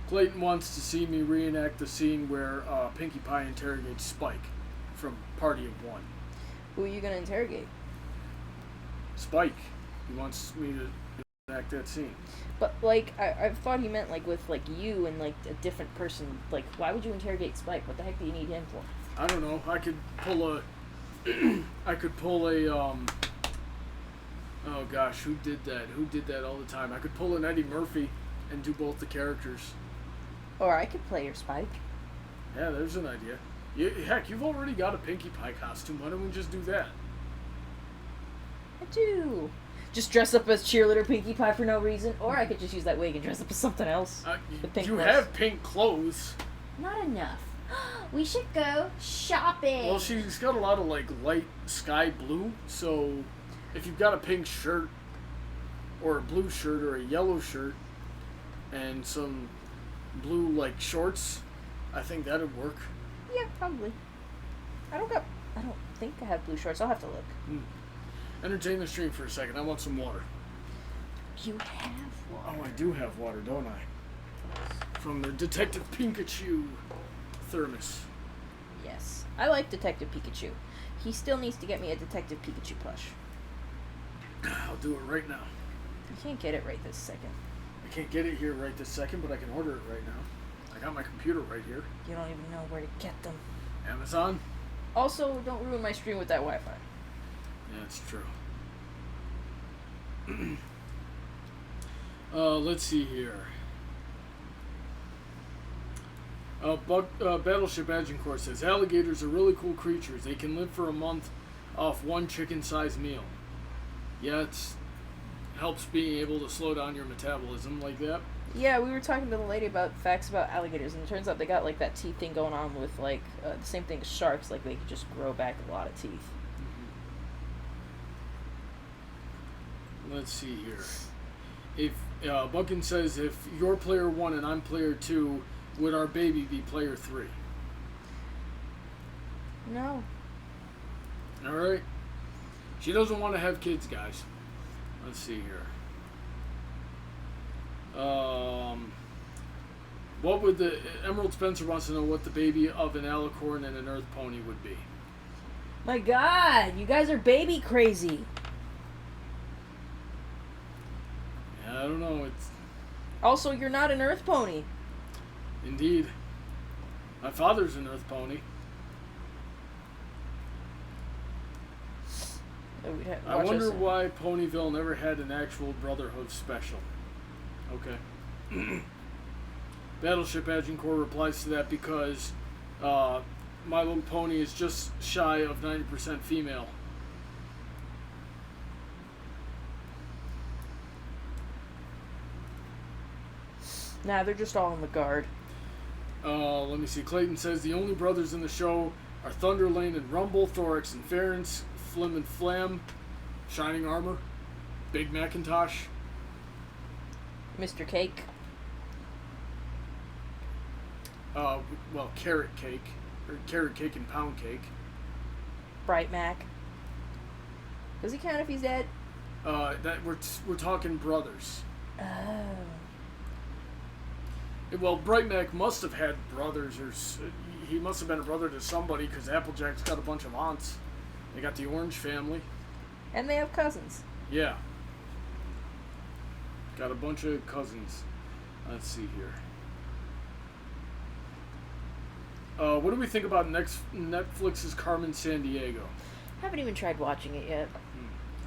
Clayton wants to see me reenact the scene where Pinkie Pie interrogates Spike from Party of One. Who are you going to interrogate? Spike. He wants me to enact that scene. But, like, I thought he meant, like, with, like, you and, like, a different person. Like, why would you interrogate Spike? What the heck do you need him for? I don't know. I could pull a, oh gosh, who did that? Who did that all the time? I could pull an Eddie Murphy and do both the characters. Or I could play your Spike. Yeah, there's an idea. Heck, you've already got a Pinkie Pie costume. Why don't we just do that? I do. Just dress up as cheerleader Pinkie Pie for no reason. Or I could just use that wig and dress up as something else. You have pink clothes. Not enough. We should go shopping. Well, she's got a lot of, like, light sky blue. So if you've got a pink shirt or a blue shirt or a yellow shirt and some blue, like, shorts, I think that'd work. Yeah, probably. I don't think I have blue shorts. I'll have to look. Entertain the stream for a second. I want some water. You have water. Oh, I do have water, don't I? From the Detective Pikachu. thermos. Yes. I like Detective Pikachu. He still needs to get me a Detective Pikachu plush. I'll do it right now. You can't get it right this second. I can't get it here right this second, but I can order it right now. I got my computer right here. You don't even know where to get them. Amazon? Also, don't ruin my stream with that Wi-Fi. Yeah, it's true. Let's see here. Battleship Agincourt says, alligators are really cool creatures. They can live for a month off one chicken-sized meal. Yeah, it helps being able to slow down your metabolism like that. Yeah, we were talking to the lady about facts about alligators, and it turns out they got, like, that teeth thing going on with, like, the same thing as sharks. Like, they could just grow back a lot of teeth. Let's see here. If Buckin says, if you're player 1 and I'm player 2, would our baby be player 3? No. Alright. She doesn't want to have kids, guys. Let's see here. What would the... Emerald Spencer wants to know what the baby of an alicorn and an earth pony would be. My God, you guys are baby crazy. Yeah, I don't know. It's... Also, you're not an earth pony. Indeed. My father's an earth pony. I wonder why Ponyville never had an actual Brotherhood special. Okay. Battleship Agincourt replies to that because My Little Pony is just shy of 90% female. Nah, they're just all on the guard. Let me see. Clayton says the only brothers in the show are Thunderlane and Rumble, Thorax and Ference, Flim and Flam, Shining Armor, Big Macintosh, Mr. Cake. Well, Carrot Cake, or Carrot Cake and Pound Cake. Bright Mac. Does he count if he's dead? That we're talking brothers. Oh. Well, Bright Mac must have had brothers, or he must have been a brother to somebody, because Applejack's got a bunch of aunts. They got the Orange family. And they have cousins. Yeah. Got a bunch of cousins. Let's see here. What do we think about Netflix's Carmen Sandiego? Haven't even tried watching it yet.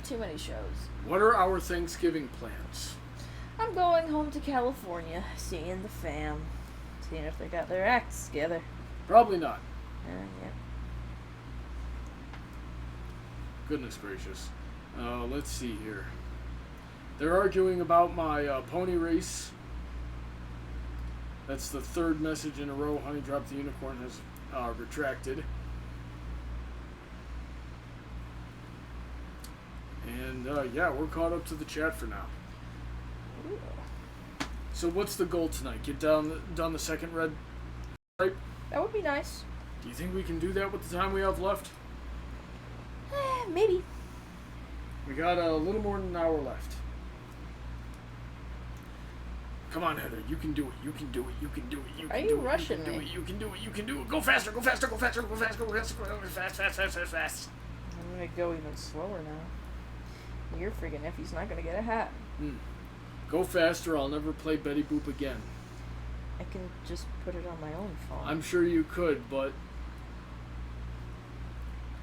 Too many shows. What are our Thanksgiving plans? I'm going home to California, seeing the fam, seeing if they got their acts together. Probably not. Yeah. Goodness gracious. Let's see here. They're arguing about my pony race. That's the third message in a row. Honey Drop the Unicorn has retracted. And yeah, we're caught up to the chat for now. Ooh. So what's the goal tonight? Get down the second red stripe? That would be nice. Do you think we can do that with the time we have left? Maybe. We got a little more than an hour left. Come on, Heather. You can do it. You can do it. You can do it. You can do it. Are you rushing me? You can do it. You can do it. Go faster. Go faster. Go faster. Go faster. Go faster. Go fast. Fast. Fast. Fast. Fast. I'm gonna go even slower now. Your freaking nephew's not gonna get a hat. Go faster. I'll never play Betty Boop again. I can just put it on my own phone. I'm sure you could, but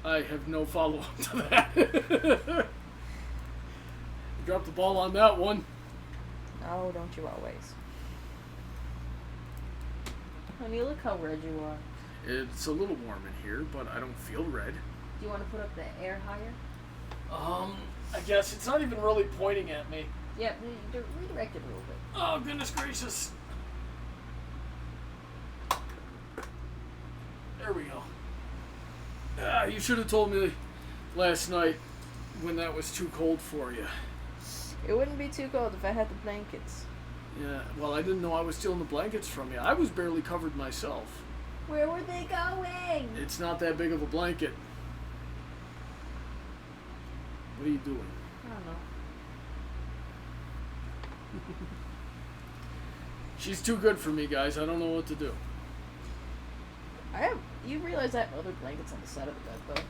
I have no follow-up to that. You dropped the ball on that one. Oh, don't you always. Honey, look how red you are. It's a little warm in here, but I don't feel red. Do you want to put up the air higher? I guess it's not even really pointing at me. Yeah, redirect it a little bit. Oh, goodness gracious. There we go. You should have told me last night when that was too cold for you. It wouldn't be too cold if I had the blankets. Yeah, well, I didn't know I was stealing the blankets from you. I was barely covered myself. Where were they going? It's not that big of a blanket. What are you doing? I don't know. She's too good for me, guys. I don't know what to do. You realize I have other blankets on the side of the bed, though.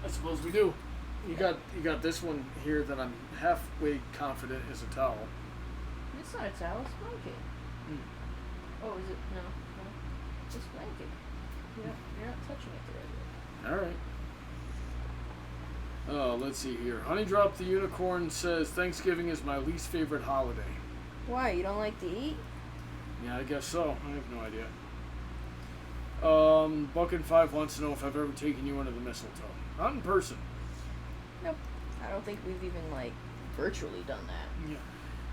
I suppose we do. You got this one here that I'm halfway confident is a towel. It's not a towel, it's a blanket. Oh, is it? No. It's a blanket. You're not touching it the right way. Alright. Let's see here. Honey Drop the Unicorn says, Thanksgiving is my least favorite holiday. Why? You don't like to eat? Yeah, I guess so. I have no idea. Buck5 wants to know if I've ever taken you under the mistletoe. Not in person. Nope. I don't think we've even, virtually done that. Yeah.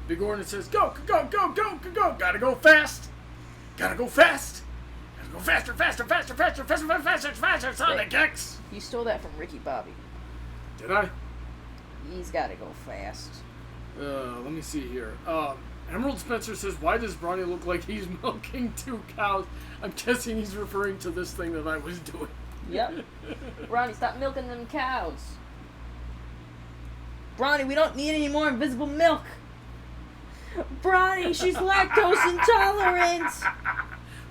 Big Hornet says, go, go, go, go, go, go. Gotta go fast. Gotta go fast. Gotta go faster, faster, faster, faster, faster, faster, faster, faster, Sonic X. You stole that from Ricky Bobby. Did I? He's gotta go fast. Let me see here. Emerald Spencer says, why does Bronny look like he's milking 2 cows? I'm guessing he's referring to this thing that I was doing. Yep. Bronny, stop milking them cows. Bronny, we don't need any more invisible milk. Bronny, she's lactose intolerant.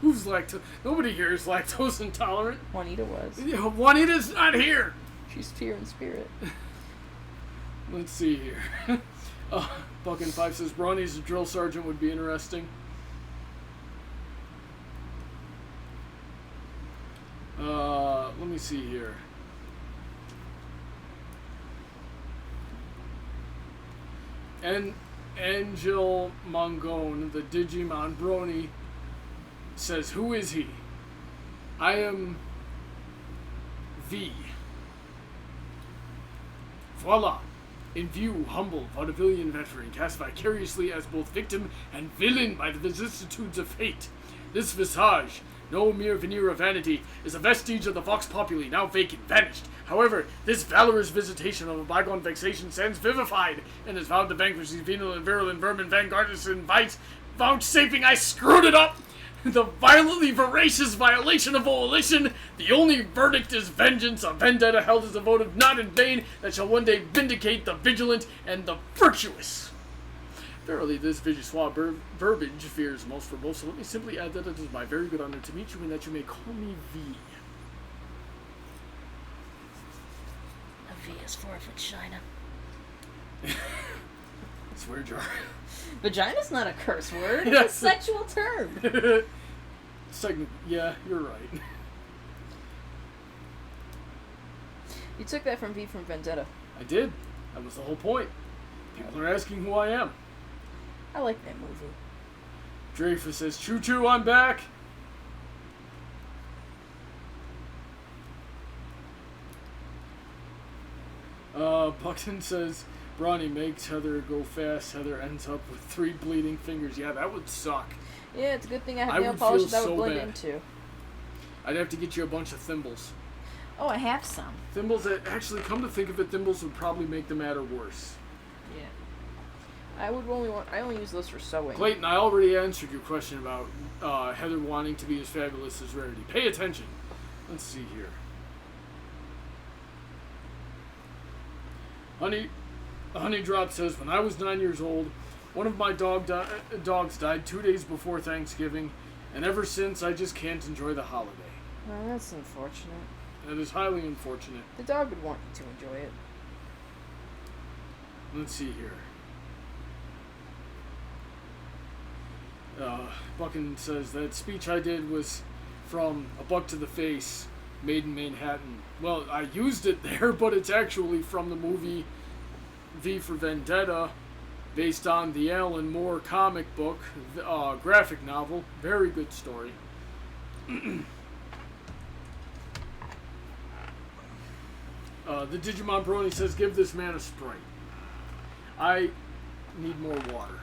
Who's lactose? Nobody here is lactose intolerant. Juanita was. Yeah, Juanita's not here. She's here in spirit. Let's see here. Buck5 says, Bronny's a drill sergeant would be interesting. Let me see here. Angel Mongone, the Digimon Brony, says, who is he? I am V. Voila! In view, humble, vaudevillian veteran, cast vicariously as both victim and villain by the vicissitudes of fate. This visage, no mere veneer of vanity, is a vestige of the vox populi, now vacant, vanished. However, this valorous visitation of a bygone vexation stands vivified, and is vowed to vanquish these venal and virulent vermin, vanguardists and vice, vouchsafing I screwed it up! The violently voracious violation of volition, the only verdict is vengeance, a vendetta held as a votive not in vain, that shall one day vindicate the vigilant and the virtuous. Verily, this vigissois verbiage fears most for most, so let me simply add that it is my very good honor to meet you, and that you may call me V. A V is for vagina. Swear jar. Vagina's not a curse word. Yes. It's a sexual term. Yeah, you're right. You took that from V from Vendetta. I did. That was the whole point. People are asking who I am. I like that movie. Dreyfus says, choo choo, I'm back. Buckton says, Bronny makes Heather go fast. Heather ends up with 3 bleeding fingers. Yeah, that would suck. Yeah, it's a good thing I have I nail would polish feel that would so blend bad. into. I'd have to get you a bunch of thimbles. Oh, I have some. Thimbles that, actually, come to think of it, thimbles would probably make the matter worse. Yeah. I only use those for sewing. Clayton, I already answered your question about Heather wanting to be as fabulous as Rarity. Pay attention. Let's see here. Honey Drop says, when I was 9 years old, one of my dogs died 2 days before Thanksgiving, and ever since I just can't enjoy the holiday. Oh, that's unfortunate. That is highly unfortunate. The dog would want you to enjoy it. Let's see here. Buckin says, that speech I did was from A Buck to the Face, Made in Manhattan. Well, I used it there, but it's actually from the movie V for Vendetta, based on the Alan Moore comic book, graphic novel. Very good story. The Digimon Brony says, give this man a Sprite. I need more water.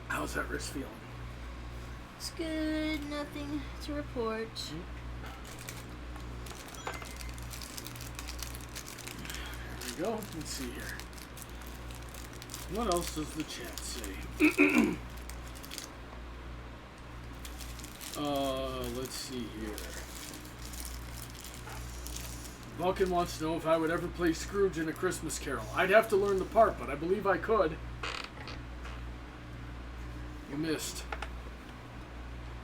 How's that wrist feeling? It's good. Nothing to report. There we go. Let's see here. What else does the chat say? Let's see here. Vulcan wants to know if I would ever play Scrooge in A Christmas Carol. I'd have to learn the part, but I believe I could. You missed.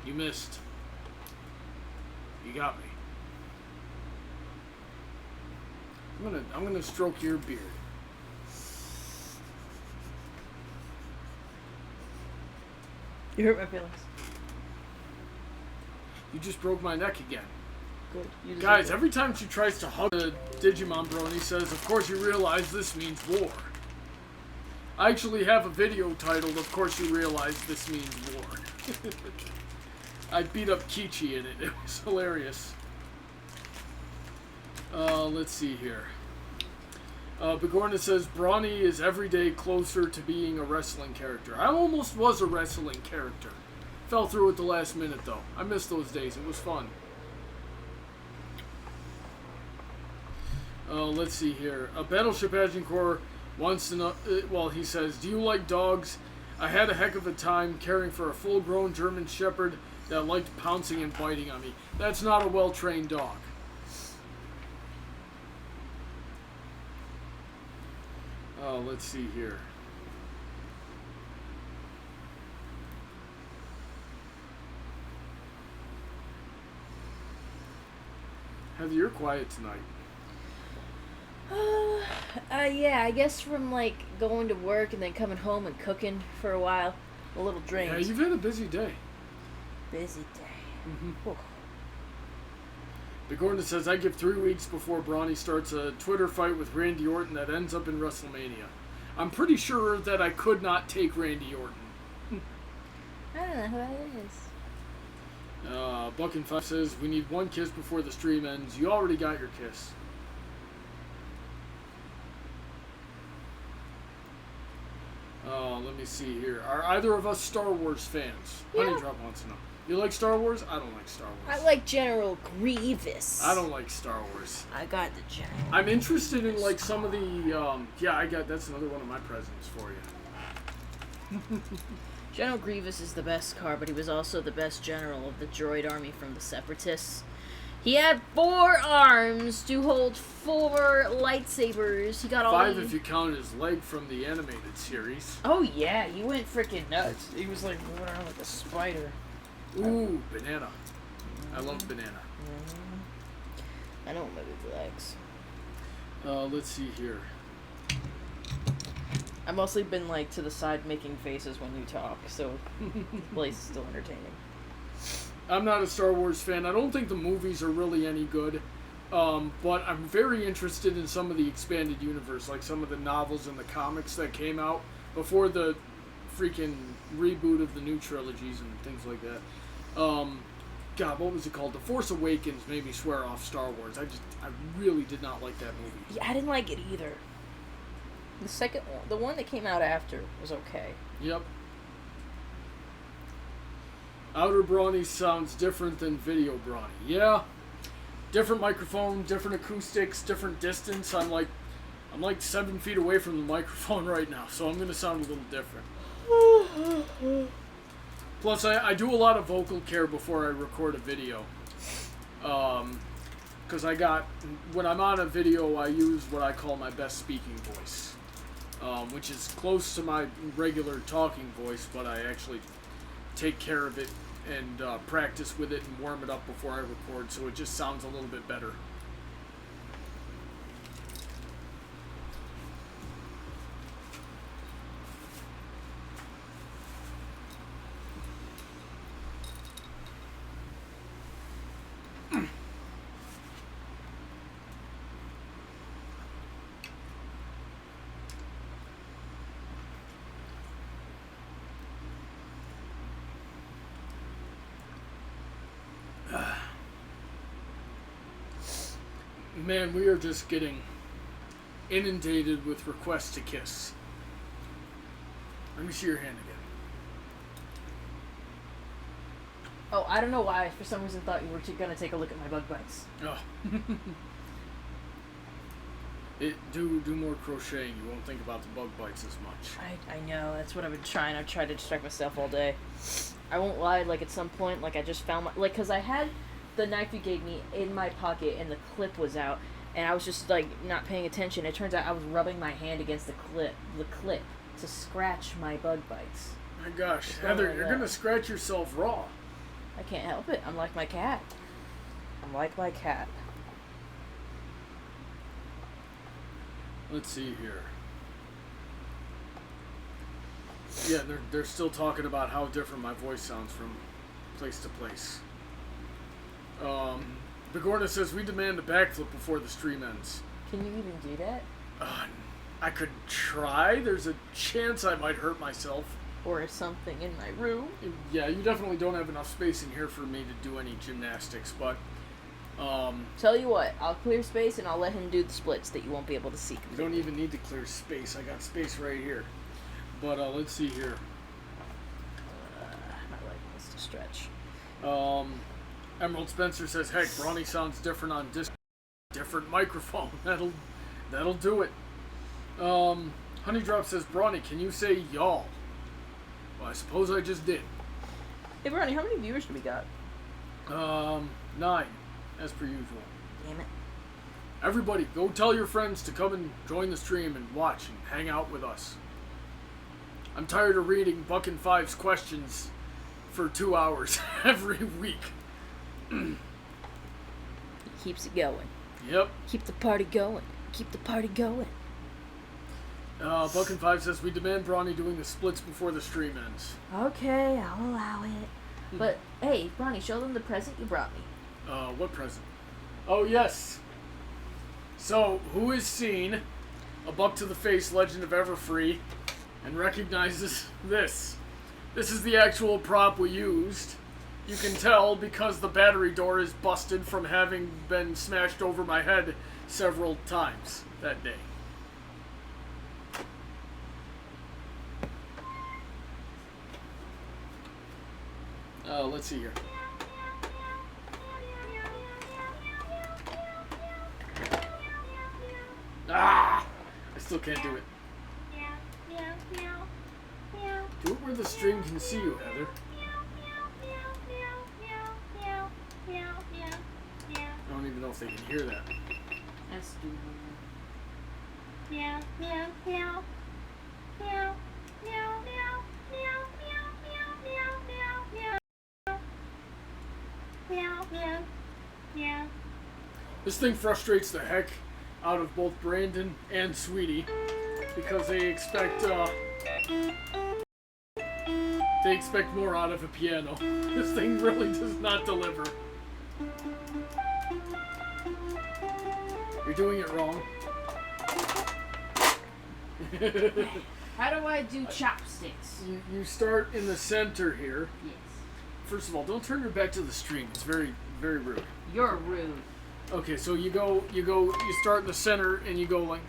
You missed. You got me. I'm gonna stroke your beard. You hurt my feelings. You just broke my neck again. Good. Guys, every time she tries to hug a Digimon Brony says, of course you realize this means war. I actually have a video titled, Of Course You Realize This Means War. I beat up Kichi in it. It was hilarious. Let's see here. Bigorna says, Brawny is every day closer to being a wrestling character. I almost was a wrestling character. Fell through at the last minute, though. I missed those days. It was fun. Let's see here. Battleship Agincourt wants to know, well, he says, do you like dogs? I had a heck of a time caring for a full-grown German Shepherd that liked pouncing and biting on me. That's not a well-trained dog. Let's see here. Heather, you're quiet tonight. Yeah, I guess from, like, going to work and then coming home and cooking for a while. A little drained. Yeah, you've had a busy day. Busy day. Mm-hmm. Bigorna says, I give 3 weeks before Brawny starts a Twitter fight with Randy Orton that ends up in WrestleMania. I'm pretty sure that I could not take Randy Orton. I don't know who that is. Buck and Five says, we need one kiss before the stream ends. You already got your kiss. Let me see here. Are either of us Star Wars fans? Yeah. Honey Drop wants to know. You like Star Wars? I don't like Star Wars. I like General Grievous. I don't like Star Wars. I got the General. I'm interested in like some of the, that's another one of my presents for you. General Grievous is the best car, but he was also the best general of the droid army from the Separatists. He had 4 arms to hold 4 lightsabers. He got all 5 if you count his leg from the animated series. Oh yeah, he went freaking nuts. He was like moving around like a spider. Ooh, banana. I love banana. I don't move his legs. Let's see here. I've mostly been like to the side making faces when you talk, so the place is still entertaining. I'm not a Star Wars fan. I don't think the movies are really any good. But I'm very interested in some of the expanded universe, like some of the novels and the comics that came out before the freaking reboot of the new trilogies and things like that. God, what was it called? The Force Awakens made me swear off Star Wars. I really did not like that movie. Yeah, I didn't like it either. The second one, the one that came out after, was okay. Yep. Outer Brawny sounds different than video Brawny. Yeah. Different microphone, different acoustics, different distance. I'm like 7 feet away from the microphone right now, so I'm gonna sound a little different. Plus, I do a lot of vocal care before I record a video. Because when I'm on a video, I use what I call my best speaking voice. Which is close to my regular talking voice, but I actually take care of it and practice with it and warm it up before I record, so it just sounds a little bit better. Man, we are just getting inundated with requests to kiss. Let me see your hand again. Oh, I don't know why. For some reason, thought you were gonna take a look at my bug bites. Oh. Do more crocheting. You won't think about the bug bites as much. I know. That's what I've been trying. I've tried to distract myself all day. I won't lie, like, at some point, like, I just found my... Like, because I had the knife you gave me in my pocket, and the clip was out, and I was just, like, not paying attention. It turns out I was rubbing my hand against the clip to scratch my bug bites. My gosh, Heather, you're gonna scratch yourself raw. I can't help it. I'm like my cat. I'm like my cat. Let's see here. Yeah, they're still talking about how different my voice sounds from place to place. Bigorna says we demand a backflip before the stream ends. Can you even do that? I could try. There's a chance I might hurt myself. Or is something in my room? Yeah, you definitely don't have enough space in here for me to do any gymnastics, but... Tell you what, I'll clear space and I'll let him do the splits that you won't be able to see. You don't even need to clear space. I got space right here. But let's see here. My leg wants to stretch. Emerald Spencer says, heck, Brawny sounds different on different microphone. That'll do it. Honeydrop says, Brawny, can you say y'all? Well, I suppose I just did. Hey, Brawny, how many viewers do we got? 9, as per usual. Damn it. Everybody, go tell your friends to come and join the stream and watch and hang out with us. I'm tired of reading Buck and Five's questions for 2 hours every week. He keeps it going. Yep. Keep the party going. Keep the party going. Buck and Five says we demand Brawny doing the splits before the stream ends. Okay, I'll allow it. But hey, Brawny, show them the present you brought me. What present? Oh yes. So who has seen a Buck to the Face Legend of Everfree and recognizes this? This is the actual prop we used. You can tell because the battery door is busted from having been smashed over my head several times that day. Let's see here. I still can't do it. Do it where the stream can see you, Heather. I don't even know if they can hear that. That's stupid. This thing frustrates the heck out of both Brandon and Sweetie because they expect more out of a piano. This thing really does not deliver. You're doing it wrong. How do I do chopsticks? You start in the center here. Yes. First of all, don't turn your back to the stream. It's very, very rude. You're rude. Okay, so you start in the center and you go like.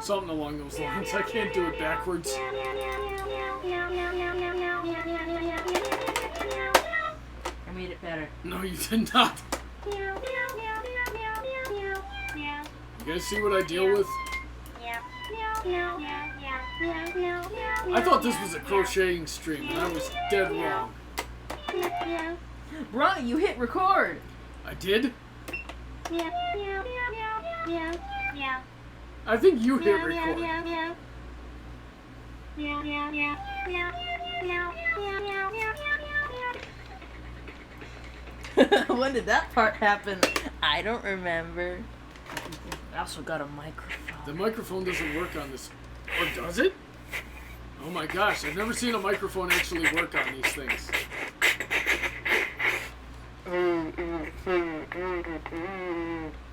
Something along those lines. I can't do it backwards. I made it better. No, you did not. You guys see what I deal with? I thought this was a crocheting stream, and I was dead wrong. Brawny, you hit record. I did? I think you hit record. When did that part happen? I don't remember. I also got a microphone. The microphone doesn't work on this. Or does it? Oh my gosh, I've never seen a microphone actually work on these things.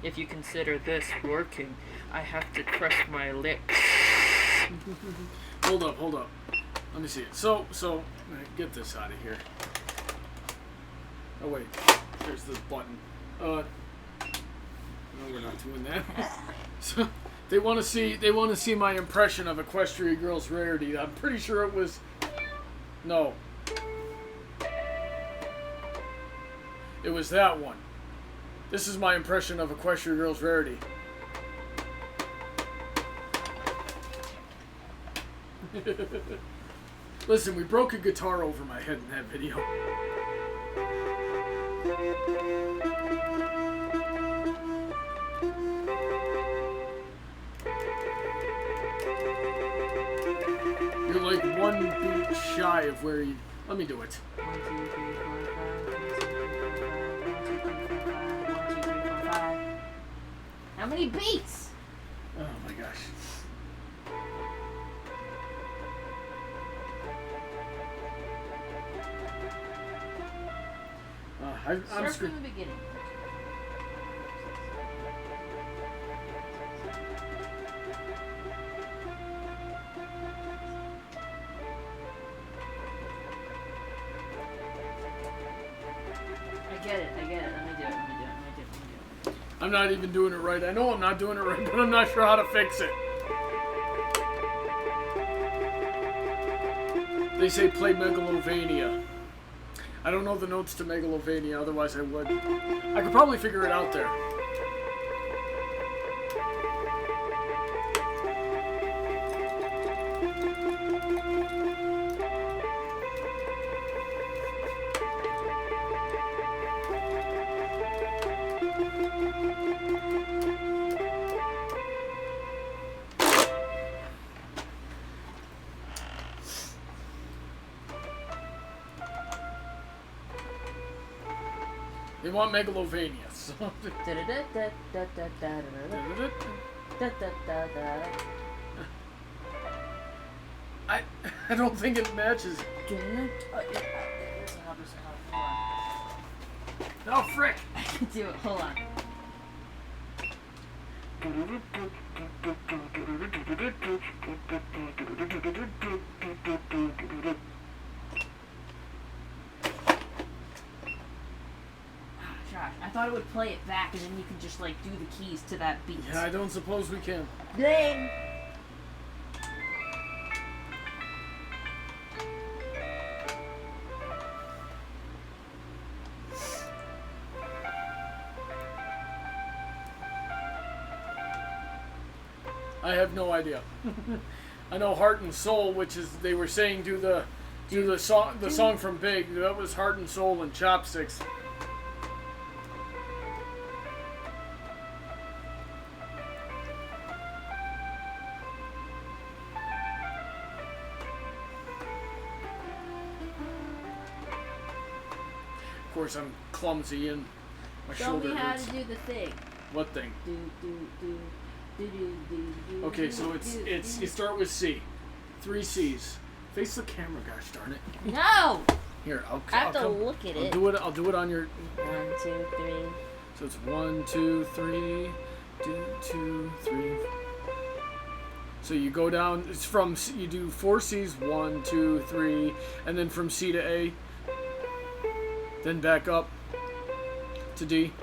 If you consider this working, I have to crush my lips. Hold up. Let me see it. So, get this out of here. Oh wait, there's this button. No, we're not doing that. So they want to see my impression of Equestria Girls Rarity. I'm pretty sure it was. No. It was that one. This is my impression of Equestria Girls Rarity. Listen, we broke a guitar over my head in that video. You're like one beat shy of where you... Let me do it. 1, 2, 3, 4, 5. 1, 2, 3, 4, 5. How many beats? Oh my gosh. I'm Start screwed. from the beginning. I get it. Let me do it. I'm not even doing it right. I know I'm not doing it right, but I'm not sure how to fix it. They say play Megalovania. I don't know the notes to Megalovania, otherwise I would. I could probably figure it out there. They want Megalovania, so... I don't think it matches. Oh, frick! I can do it. Hold on. I thought it would play it back and then you could just like do the keys to that beat. Yeah, I don't suppose we can. Dang! I have no idea. I know Heart and Soul, which is they were saying do the song from Big. That was Heart and Soul and Chopsticks. Of course, I'm clumsy and my Show shoulder me how hurts. to do the thing. What thing? Do. Okay, so it's you start with C, 3 C's. Face the camera, gosh darn it. No. Here, I have to look at it. I'll do it on your. 1, 2, 3. So it's 1, 2, 3, 2, 3. So you go down. It's from you do 4 C's, 1, 2, 3, and then from C to A. Then back up to D,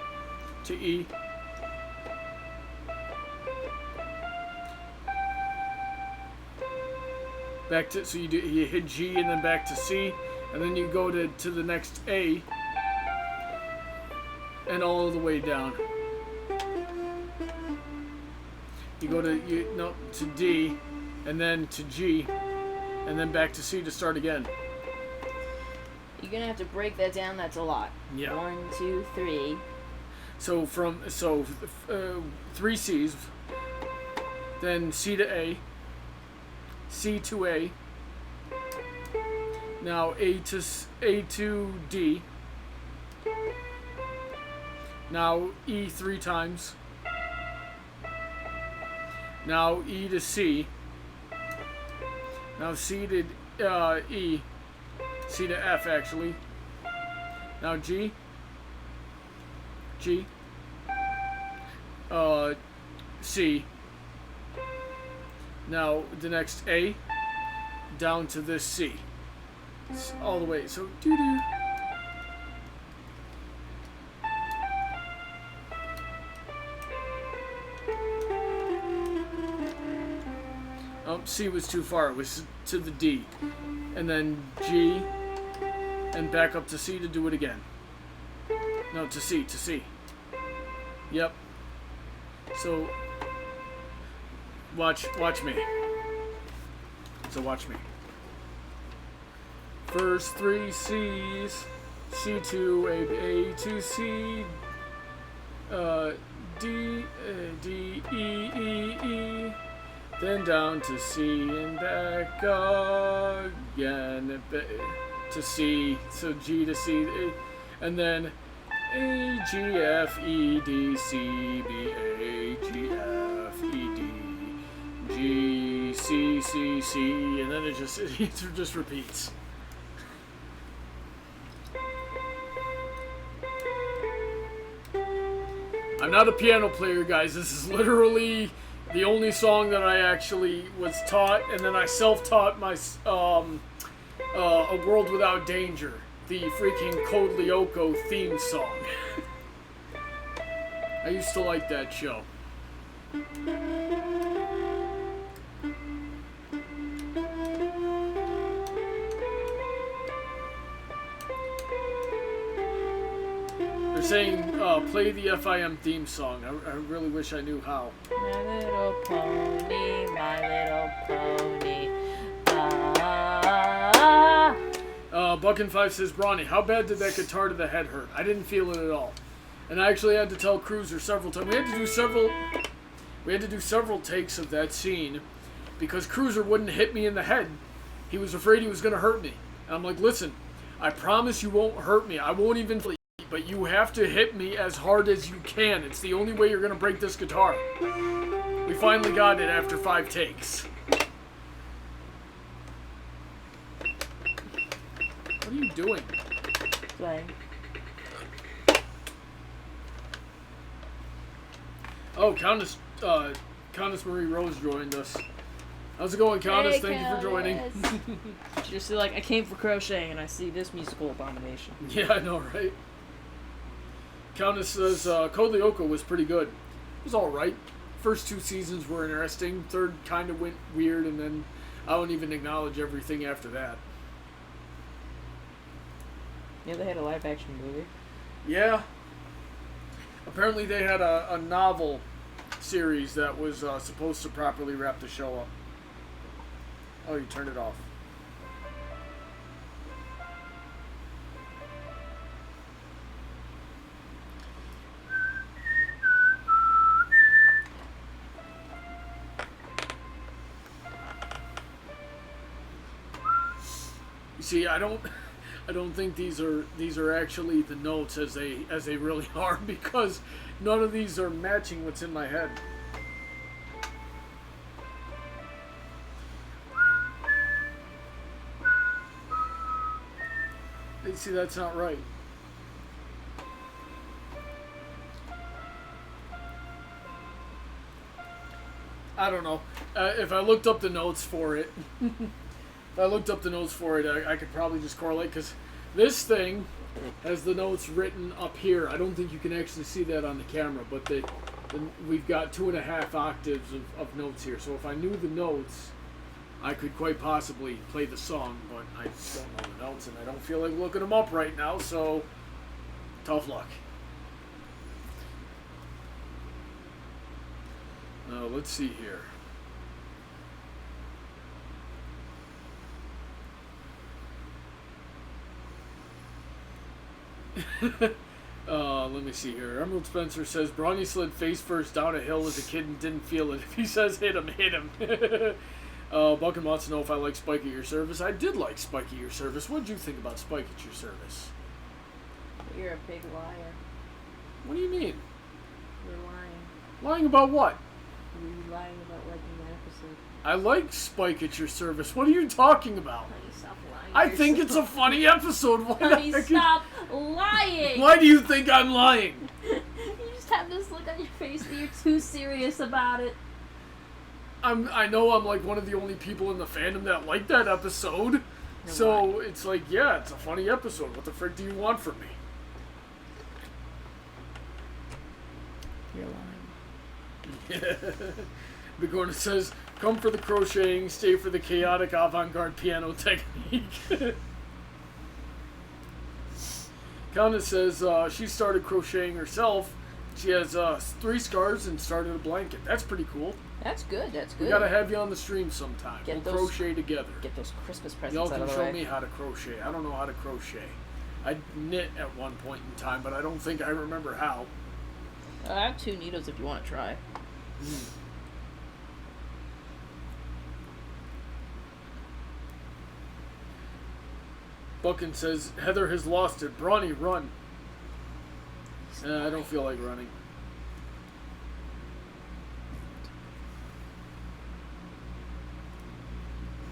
to E. Back to you hit G and then back to C, and then you go to the next A, and all the way down. You go to D, and then to G, and then back to C to start again. You're gonna have to break that down. That's a lot. Yeah. 1, 2, 3. So 3 C's, then C to A, C to A, now A to D, now E 3 times, now E to C, now C to E, C to F actually, now G, C, now the next A, down to this C, all the way, so doo-doo. C was too far, it was to the D, and then G, and back up to C to do it again. No, to C. Yep. So, watch me. So watch me. First three C's, C to A to C, D, D, E, then down to C and back again to C, so G to C, and then A, G, F, E, D, C, B, A, G, F, E, D, G, C, C, C, and then it just repeats. I'm not a piano player, guys. This is literally the only song that I actually was taught, and then I self-taught my A World Without Danger, the freaking Code Lyoko theme song. I used to like that show. They're saying, play the FIM theme song. I really wish I knew how. My little pony, my little pony. Buckin5 says, Brawny, how bad did that guitar to the head hurt? I didn't feel it at all. And I actually had to tell Cruiser several times. We had to do several takes of that scene because Cruiser wouldn't hit me in the head. He was afraid he was going to hurt me. And I'm like, listen, I promise you won't hurt me. I won't even feel it, but you have to hit me as hard as you can. It's the only way you're going to break this guitar. We finally got it after 5 takes. What are you doing? Playing. Oh, Countess Marie Rose joined us. How's it going, Countess? Hey, Thank you for joining. Just like, I came for crocheting and I see this musical abomination. Yeah, I know, right? Countess says Code Lyoko was pretty good. It was alright. First 2 seasons were interesting. Third kind of went weird, and then I won't even acknowledge everything after that. Yeah, they had a live action movie. Yeah. Apparently they had a novel series that was supposed to properly wrap the show up. Oh, you turned it off. You see, I don't think these are actually the notes as they really are, because none of these are matching what's in my head. You see, that's not right. I don't know. If I looked up the notes for it, I could probably just correlate, because this thing has the notes written up here. I don't think you can actually see that on the camera, but we've got 2.5 octaves of notes here. So if I knew the notes, I could quite possibly play the song, but I don't know the notes, and I don't feel like looking them up right now, so tough luck. Let's see here. Let me see here. Emerald Spencer says, Brawny slid face first down a hill as a kid and didn't feel it. If he says hit him, hit him. Buckin wants to know if I like Spike at Your Service. I did like Spike at Your Service. What did you think about Spike at Your Service? You're a big liar. What do you mean? You're lying. Lying about what? You're lying about liking that episode. I like Spike at Your Service. What are you talking about? Honey, stop lying. I think it's a funny episode. Honey, stop lying! Why do you think I'm lying? You just have this look on your face that you're too serious about it. I know I'm like one of the only people in the fandom that like that episode. So it's like, yeah, it's a funny episode. What the frick do you want from me? You're lying. Bigorna says, come for the crocheting, stay for the chaotic avant-garde piano technique. Countess says she started crocheting herself. She has 3 scarves and started a blanket. That's pretty cool. That's good. That's good. We gotta have you on the stream sometime. We'll crochet together. Get those Christmas presents Y'all out can of the show way. me how to crochet. I don't know how to crochet. I knit at one point in time, but I don't think I remember how. I have 2 needles if you want to try. Buckin says, Heather has lost it. Brawny, run. I don't feel like running.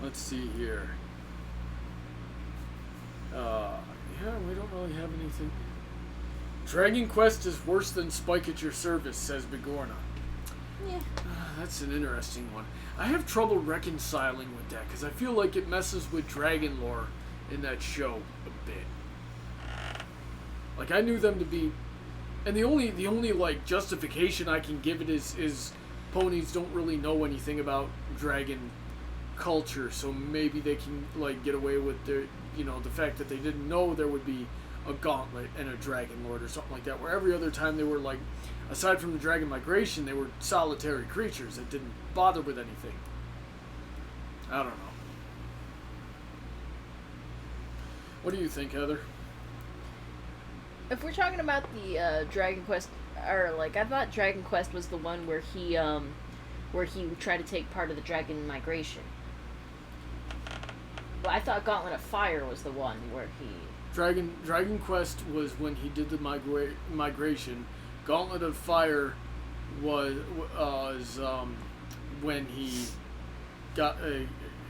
Let's see here. Yeah, we don't really have anything. Dragon Quest is worse than Spike at Your Service, says Bigorna. Yeah. That's an interesting one. I have trouble reconciling with that because I feel like it messes with dragon lore in that show a bit. Like, I knew them to be, and the only like justification I can give it is ponies don't really know anything about dragon culture, so maybe they can like get away with their, the fact that they didn't know there would be a gauntlet and a dragon lord or something like that, where every other time they were like, aside from the dragon migration, they were solitary creatures that didn't bother with anything. I don't know. What do you think, Heather? If we're talking about the Dragon Quest, or like, I thought Dragon Quest was the one where he tried to take part of the dragon migration. But I thought Gauntlet of Fire was the one where he... Dragon Quest was when he did the migration. Gauntlet of Fire was when he got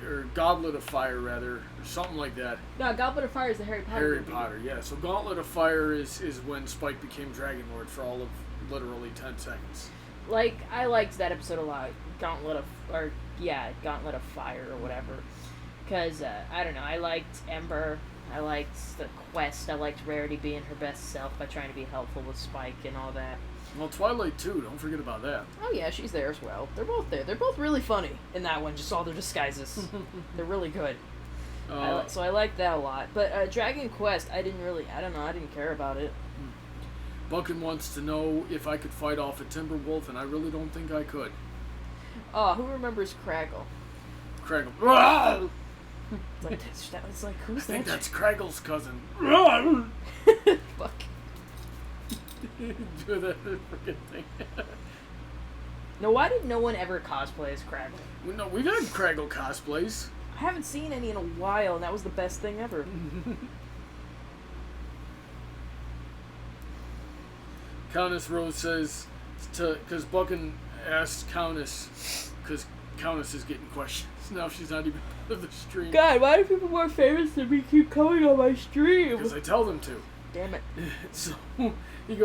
or Goblet of Fire rather, or something like that. No, Goblet of Fire is the Harry Potter Harry movie. Potter, yeah. So Gauntlet of Fire is when Spike became Dragon Lord for all of literally 10 seconds. Like, I liked that episode a lot. Gauntlet of Fire or whatever. Because, I don't know, I liked Ember, I liked the quest, I liked Rarity being her best self by trying to be helpful with Spike and all that. Well, Twilight too, don't forget about that. Oh yeah, she's there as well. They're both there. They're both really funny in that one, just all their disguises. They're really good. So I like that a lot. But Dragon Quest, I didn't care about it. Buckin wants to know if I could fight off a timber wolf, and I really don't think I could. Oh, who remembers Craggle? Craggle. It's like, who's that? I think that's Craggle's cousin. Fuck. Do that freaking thing. No, why did no one ever cosplay as Craggle? No, we've had Craggle cosplays. I haven't seen any in a while, and that was the best thing ever. Countess Rose says, because Buckin asked Countess, because Countess is getting questions. Now she's not even part of the stream. God, why do people more famous than me keep coming on my stream? Because I tell them to. Damn it. So he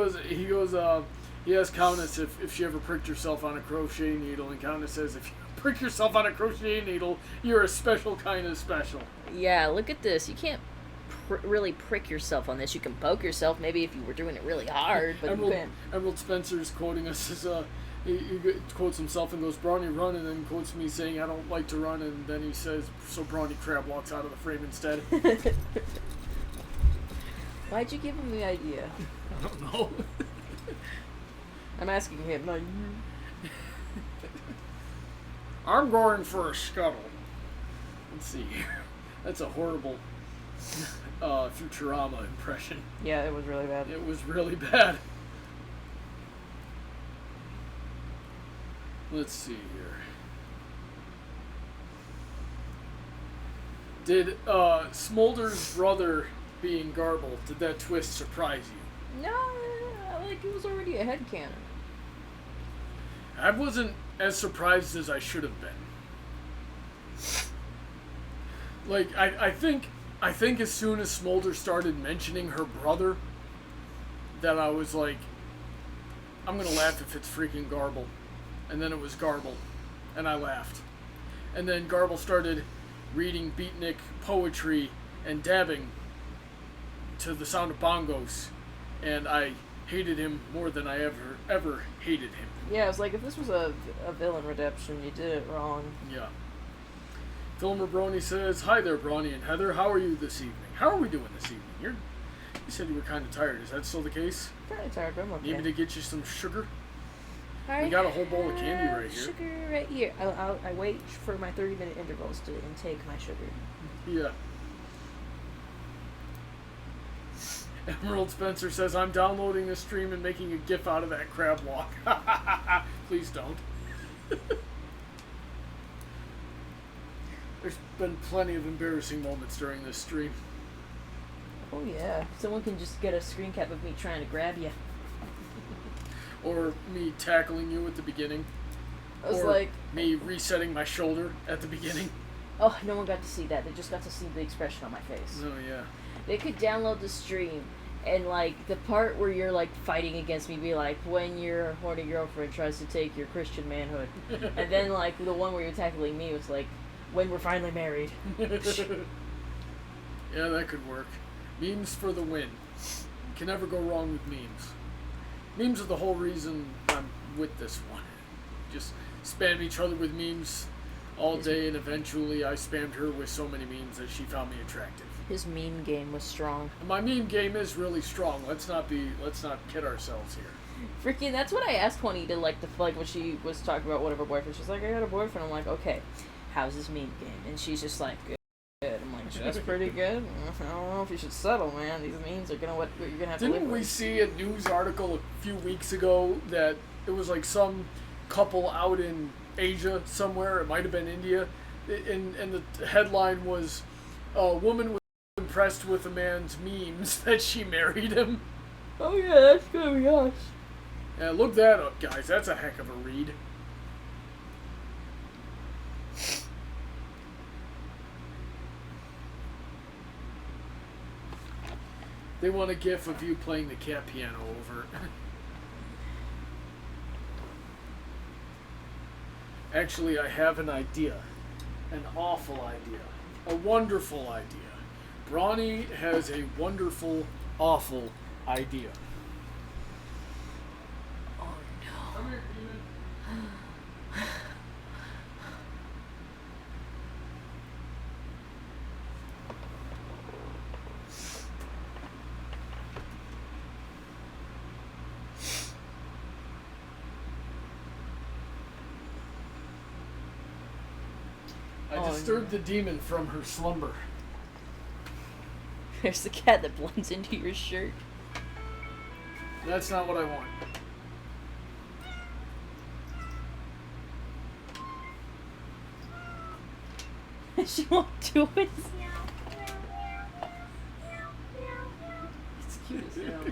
asked Countess if she ever pricked herself on a crochet needle, and Countess says, if you prick yourself on a crochet needle, you're a special kind of special. Yeah, look at this. You can't really prick yourself on this. You can poke yourself, maybe if you were doing it really hard, but you can't. Emerald Spencer's quoting us as, he quotes himself and goes, Brawny, run, and then quotes me saying, I don't like to run, and then he says, so Brawny Crab walks out of the frame instead. Why'd you give him the idea? I don't know. I'm asking him, not you. I'm going for a scuttle. Let's see. That's a horrible Futurama impression. Yeah, it was really bad. It was really bad. Let's see here. Did Smolder's brother being Garble, did that twist surprise you? No, like it was already a headcanon. I wasn't as surprised as I should have been. Like, I think as soon as Smolder started mentioning her brother, that I was like, I'm gonna laugh if it's freaking Garble. And then it was Garble, and I laughed. And then Garble started reading beatnik poetry and dabbing to the sound of bongos, and I hated him more than I ever hated him. Yeah, it was like, if this was a villain redemption, you did it wrong. Yeah. Filmer Brony says, hi there, Brawny and Heather. How are you this evening? How are we doing this evening? You said you were kind of tired. Is that still the case? I'm kind of tired, but I'm okay. Need me to get you some sugar? We got a whole bowl of candy right here. Sugar right here. I wait for my 30-minute intervals to intake my sugar. Yeah. Emerald Spencer says, I'm downloading this stream and making a GIF out of that crab walk. Please don't. There's been plenty of embarrassing moments during this stream. Oh yeah. Someone can just get a screen cap of me trying to grab you. Or me tackling you at the beginning. I was or like... me resetting my shoulder at the beginning. Oh, no one got to see that. They just got to see the expression on my face. Oh, yeah. They could download the stream, and, like, the part where you're, like, fighting against me be like, when your horny girlfriend tries to take your Christian manhood. And then, like, the one where you're tackling me was like, when we're finally married. Yeah, that could work. Memes for the win. Can never go wrong with memes. Memes are the whole reason I'm with this one. Just spam each other with memes all day, and eventually I spammed her with so many memes that she found me attractive. His meme game was strong. My meme game is really strong. Let's not kid ourselves here. Freaking, that's what I asked Juanita, like when she was talking about one of her boyfriends. She's like, I got a boyfriend. I'm like, okay, how's his meme game? And she's just like, good. I'm like, that's pretty good. I don't know if you should settle, man. These memes are what you're gonna have to live with. Didn't we see a news article a few weeks ago that it was like some couple out in Asia somewhere? It might have been India. And the headline was, a woman was impressed with a man's memes that she married him. Oh yeah, that's gonna be us. Yeah, look that up, guys. That's a heck of a read. They want a gif of you playing the cat piano over. Actually, I have an idea. An awful idea. A wonderful idea. Brawny has a wonderful, awful idea. Oh no. Come here, demon. I disturbed the demon from her slumber. There's the cat that blends into your shirt. That's not what I want. She won't do it. It's cute as hell.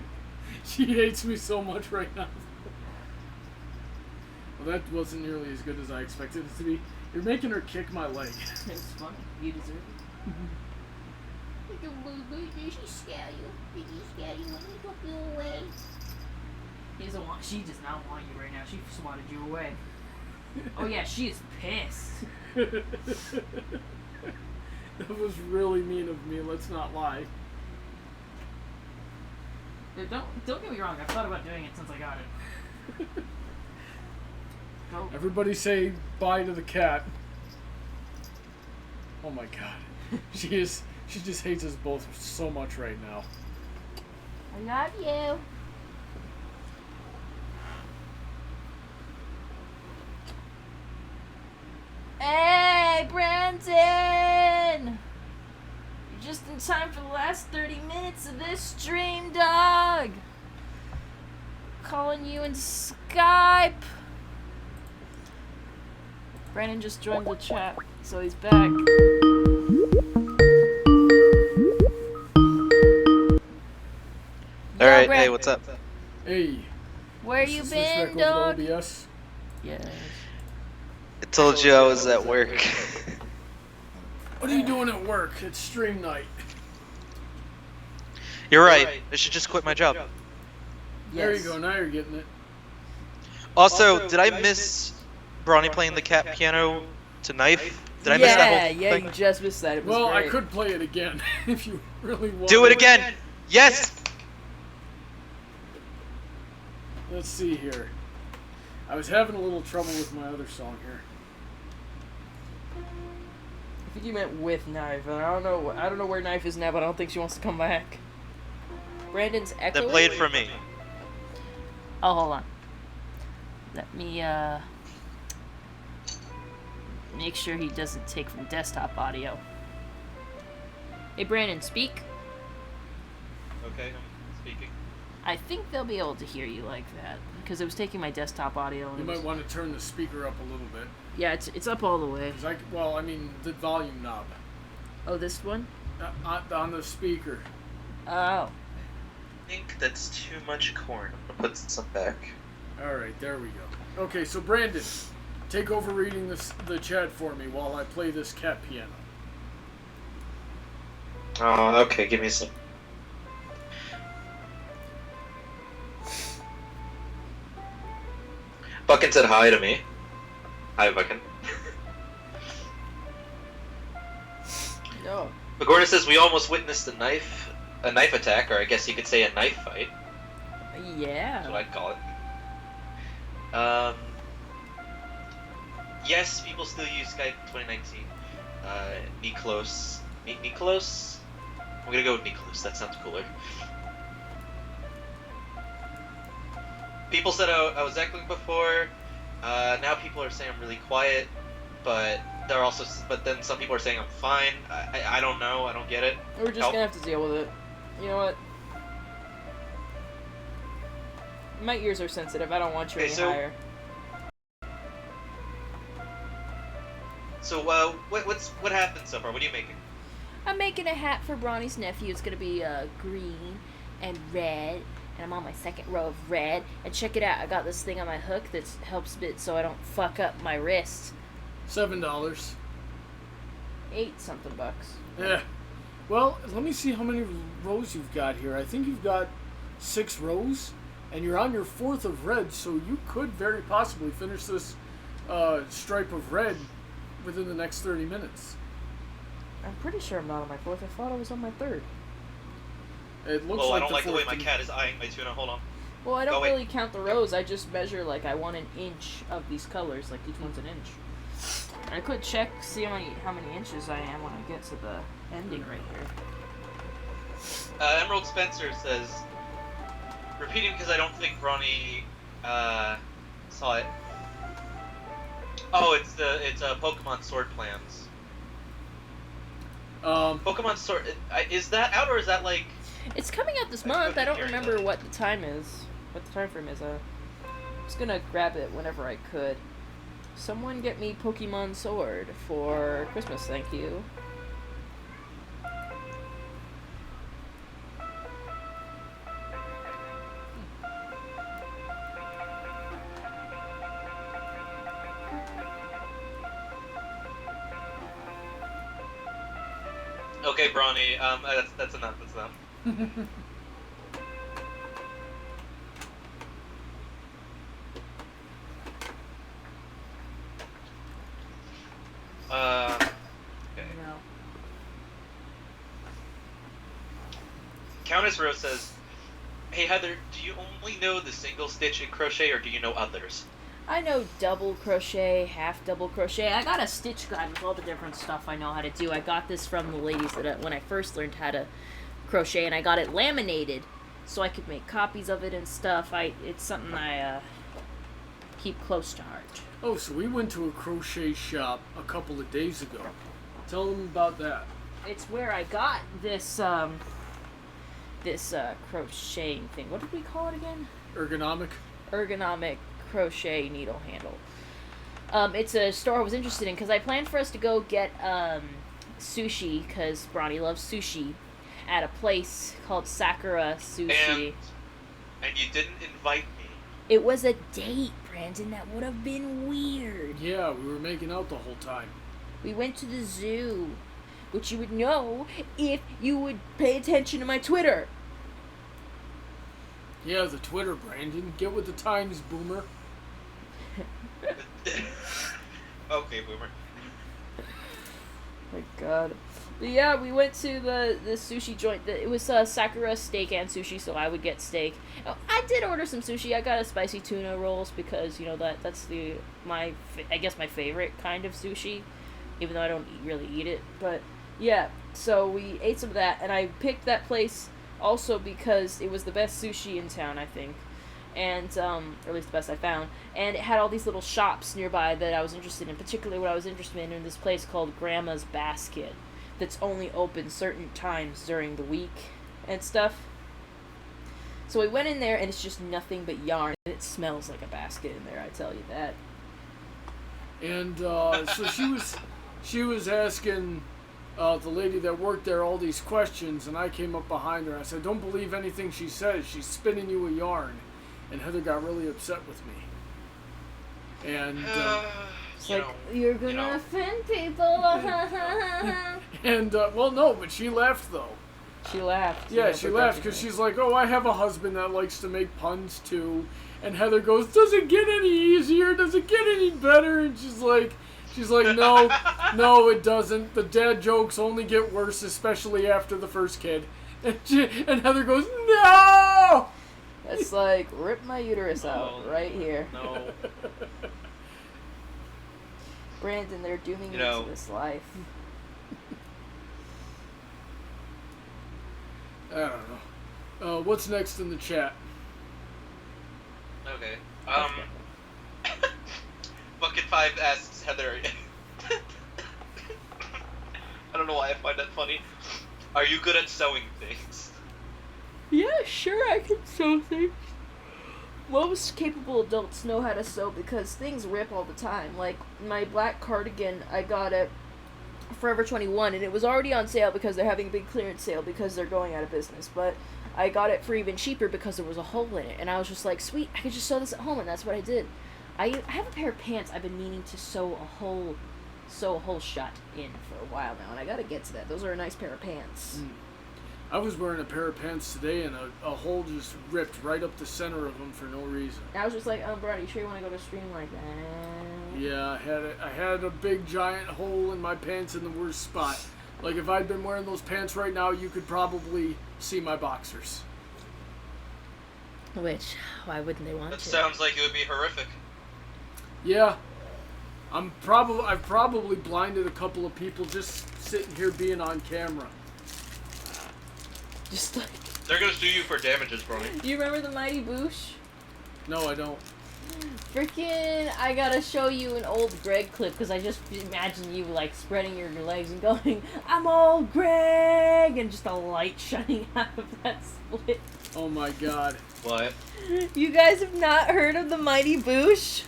She hates me so much right now. Well, that wasn't nearly as good as I expected it to be. You're making her kick my leg. It's funny. You deserve it. Did she scare you? Did she scare you when he took you away? He doesn't want. She does not want you right now. She swatted you away. Oh yeah, she is pissed. That was really mean of me. Let's not lie. Dude, don't get me wrong. I've thought about doing it since I got it. Everybody say bye to the cat. Oh my god. She just hates us both so much right now. I love you. Hey, Brandon! You're just in time for the last 30 minutes of this stream, dog! Calling you in Skype! Brandon just joined the chat, so he's back. Alright, hey, what's up? Hey. Where you been, dog? OBS? Yeah. I told you I was at work. What are you doing at work? It's stream night. You're right, I should just quit my job. There you go, now you're getting it. Also, did I miss Brawny playing the cat piano to Knife? Did I miss that whole Yeah, thing? you just missed that. It was Well, great. I could play it again if you really want. Do it again! Yes! Let's see here. I was having a little trouble with my other song here. I think you meant with Knife, and I don't know where Knife is now, but I don't think she wants to come back. Brandon's echoing. Then play it for me. Oh, hold on. Let me make sure he doesn't take from desktop audio. Hey Brandon, speak. Okay, I'm speaking. I think they'll be able to hear you like that because it was taking my desktop audio. And You might want to turn the speaker up a little bit. Yeah, it's up all the way. The volume knob. Oh, this one? On the speaker. Oh. I think that's too much corn. I'm gonna put some back. Alright, there we go. Okay, so Brandon, take over reading the chat for me while I play this cat piano. Oh, okay, give me some. Buckin said hi to me. Hi, Buckin. No. Magorna says we almost witnessed a knife attack, or I guess you could say a knife fight. Yeah. That's what I'd call it. Yes, people still use Skype 2019. Niklos. Niklos? I'm gonna go with Niklos, that sounds cooler. People said I was echoing before. Now people are saying I'm really quiet, but then some people are saying I'm fine. I don't know. I don't get it. We're just gonna have to deal with it. You know what? My ears are sensitive. I don't want you any higher. So what happened so far? What are you making? I'm making a hat for Bronny's nephew. It's gonna be green and red. And I'm on my second row of red. And check it out, I got this thing on my hook that helps it so I don't fuck up my wrist. $7. 8 something bucks. Yeah. Well, let me see how many rows you've got here. I think you've got 6 rows, and you're on your 4th of red, so you could very possibly finish this stripe of red within the next 30 minutes. I'm pretty sure I'm not on my 4th. I thought I was on my 3rd. It looks like I don't like the way my cat is eyeing my tuna. Hold on. Well, I don't really count the rows. I just measure, like, I want an inch of these colors. Like, each one's an inch. I could check, see how many inches I am when I get to the ending right here. Emerald Spencer says, repeating because I don't think Ronnie saw it. Oh, it's Pokemon Sword Plans. Pokemon Sword, is that out or is that like? It's coming out this month. I don't remember what the time is. What the time frame is. I'm just gonna grab it whenever I could. Someone get me Pokemon Sword for Christmas, thank you. Okay, Bronny. That's enough. That's enough. Okay. No. Countess Rose says, "Hey Heather, do you only know the single stitch in crochet, or do you know others?" I know double crochet, half double crochet. I got a stitch guide with all the different stuff I know how to do. I got this from the ladies that when I first learned how to crochet, and I got it laminated so I could make copies of it and stuff. It's something I keep close to heart. Oh, so we went to a crochet shop a couple of days ago. Tell them about that. It's where I got this crocheting thing. What did we call it again? Ergonomic crochet needle handle. It's a store I was interested in because I planned for us to go get sushi because Bronny loves sushi at a place called Sakura Sushi. And you didn't invite me. It was a date, Brandon. That would have been weird. Yeah, we were making out the whole time. We went to the zoo, which you would know if you would pay attention to my Twitter. Yeah, the Twitter, Brandon. Get with the times, boomer. Okay, boomer. My God. But yeah, we went to the sushi joint. It was Sakura steak and sushi, so I would get steak. I did order some sushi. I got a spicy tuna rolls because that's my favorite kind of sushi, even though I don't really eat it. But yeah, so we ate some of that, and I picked that place also because it was the best sushi in town, I think. and or at least the best I found. And it had all these little shops nearby that I was interested in. Particularly, what I was interested in this place called Grandma's Basket, that's only open certain times during the week and stuff. So we went in there, and it's just nothing but yarn. And it smells like a basket in there, I tell you that. And so she was asking the lady that worked there all these questions, and I came up behind her. I said, "Don't believe anything she says. She's spinning you a yarn." And Heather got really upset with me. And it's like, you're gonna offend people. and well, no, but she laughed though. She laughed. Yeah, she laughed because she's like, "Oh, I have a husband that likes to make puns too." And Heather goes, "Does it get any easier? Does it get any better?" And she's like, "No, no, it doesn't. The dad jokes only get worse, especially after the first kid." And Heather goes, "No!" It's like, rip my uterus out right here. No. Brandon, they're dooming me to this life. I don't know. What's next in the chat? Okay. Bucket 5 asks Heather. I don't know why I find that funny. Are you good at sewing things? Yeah, sure, I can sew things. Most capable adults know how to sew because things rip all the time. Like, my black cardigan, I got at Forever 21, and it was already on sale because they're having a big clearance sale because they're going out of business. But I got it for even cheaper because there was a hole in it, and I was just like, sweet, I could just sew this at home, and that's what I did. I have a pair of pants I've been meaning to sew a whole shut in for a while now, and I gotta get to that. Those are a nice pair of pants. I was wearing a pair of pants today, and a hole just ripped right up the center of them for no reason. I was just like, oh, bro, you sure you want to go to stream like that? Yeah, I had a big giant hole in my pants in the worst spot. Like, if I'd been wearing those pants right now, you could probably see my boxers. Which, why wouldn't they want That to? sounds like it would be horrific. Yeah. I've probably blinded a couple of people just sitting here being on camera. Just like... They're gonna sue you for damages, Brony. Do you remember the Mighty Boosh? No, I don't. Freaking, I gotta show you an old Greg clip because I just imagine you like spreading your legs and going, "I'm old Greg," and just a light shining out of that split. Oh my god. What? You guys have not heard of the Mighty Boosh?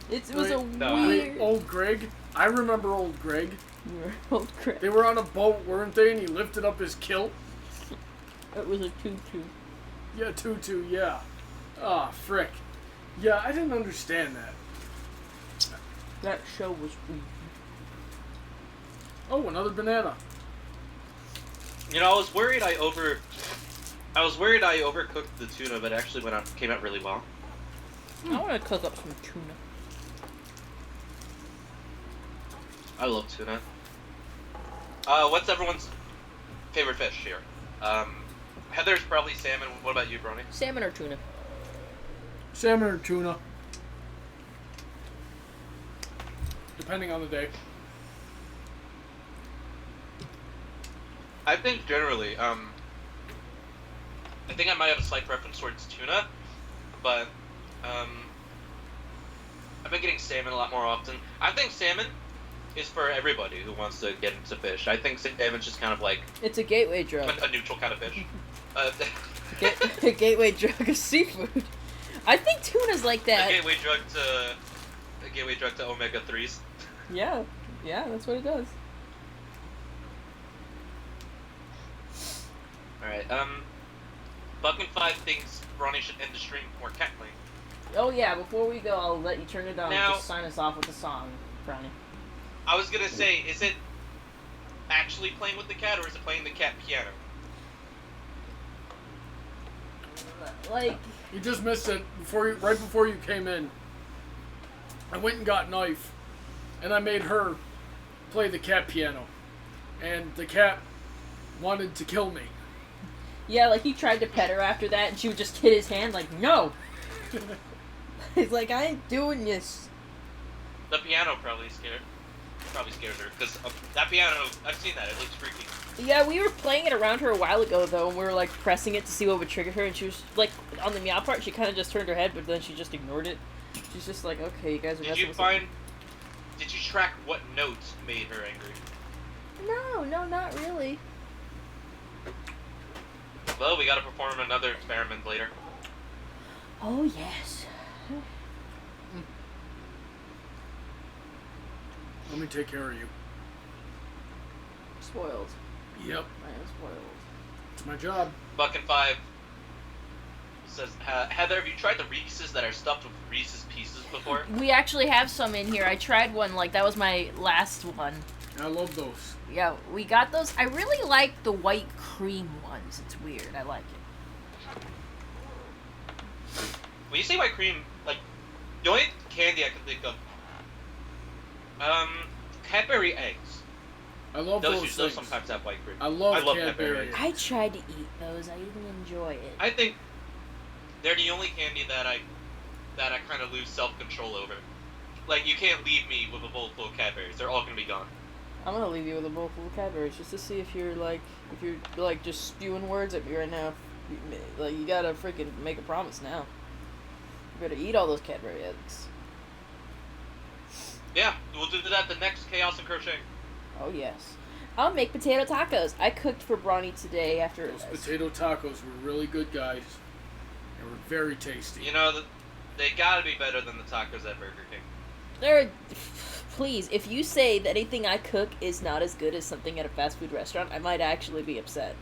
It was a weird... Old Greg? I remember old Greg. You were old Greg. They were on a boat, weren't they? And he lifted up his kilt. It was a tutu. Yeah, tutu, yeah. Ah, frick. Yeah, I didn't understand that. That show was weird. Oh, another banana. You know, I was worried I overcooked the tuna, but it actually came out really well. I want to cook up some tuna. I love tuna. What's everyone's favorite fish here? Heather's probably salmon. What about you, Brony? Salmon or tuna? Salmon or tuna. Depending on the day. I think generally, I think I might have a slight preference towards tuna, but I've been getting salmon a lot more often. I think salmon is for everybody who wants to get into fish. I think salmon's just kind of like... It's a gateway drug. A neutral kind of fish. A gateway drug of seafood. I think tuna's like that. A gateway drug to omega-3s. Yeah, that's what it does. Alright, Bucket 5 thinks Ronnie should end the stream or cat playing. Oh yeah, before we go, I'll let you turn it on Now, and just sign us off with a song, Ronnie. I was gonna say, is it actually playing with the cat, or is it playing the cat piano? Like... You just missed it right before you came in. I went and got a knife, and I made her play the cat piano. And the cat wanted to kill me. Yeah, like he tried to pet her after that, and she would just hit his hand like, no! He's like, I ain't doing this. The piano probably scared. probably scares her because that piano. I've seen that. It looks freaky. Yeah, we were playing it around her a while ago, though, and we were, like, pressing it to see what would trigger her, and she was, like, on the meow part, she kind of just turned her head, but then she just ignored it. She's just like, okay, you guys are messing with something. Did you track what notes made her angry? No, not really. Well, we gotta perform another experiment later. Oh, yes. Let me take care of you. Spoiled. Yep. I am spoiled. It's my job. Buck5 says, Heather, have you tried the Reese's that are stuffed with Reese's Pieces before? We actually have some in here. I tried one, like, that was my last one. I love those. Yeah, we got those. I really like the white cream ones. It's weird. I like it. When you say white cream, like, the only candy I can think of, Cadbury eggs. I love those Those things. sometimes have white cream. I love Cadbury eggs. I tried to eat those. I didn't enjoy it. I think they're the only candy that I kind of lose self-control over. Like, you can't leave me with a bowl full of Cadburys. They're all gonna be gone. I'm gonna leave you with a bowl full of Cadbury's just to see if you're just spewing words at me right now. Like, you gotta freaking make a promise now. You better eat all those Cadbury eggs. Yeah, we'll do that the next Chaos and Crocheting. Oh yes. I'll make potato tacos. I cooked for Bronny today after. Those potato tacos were really good, guys. They were very tasty. You know, they gotta be better than the tacos at Burger King. They're. Please, if you say that anything I cook is not as good as something at a fast food restaurant, I might actually be upset.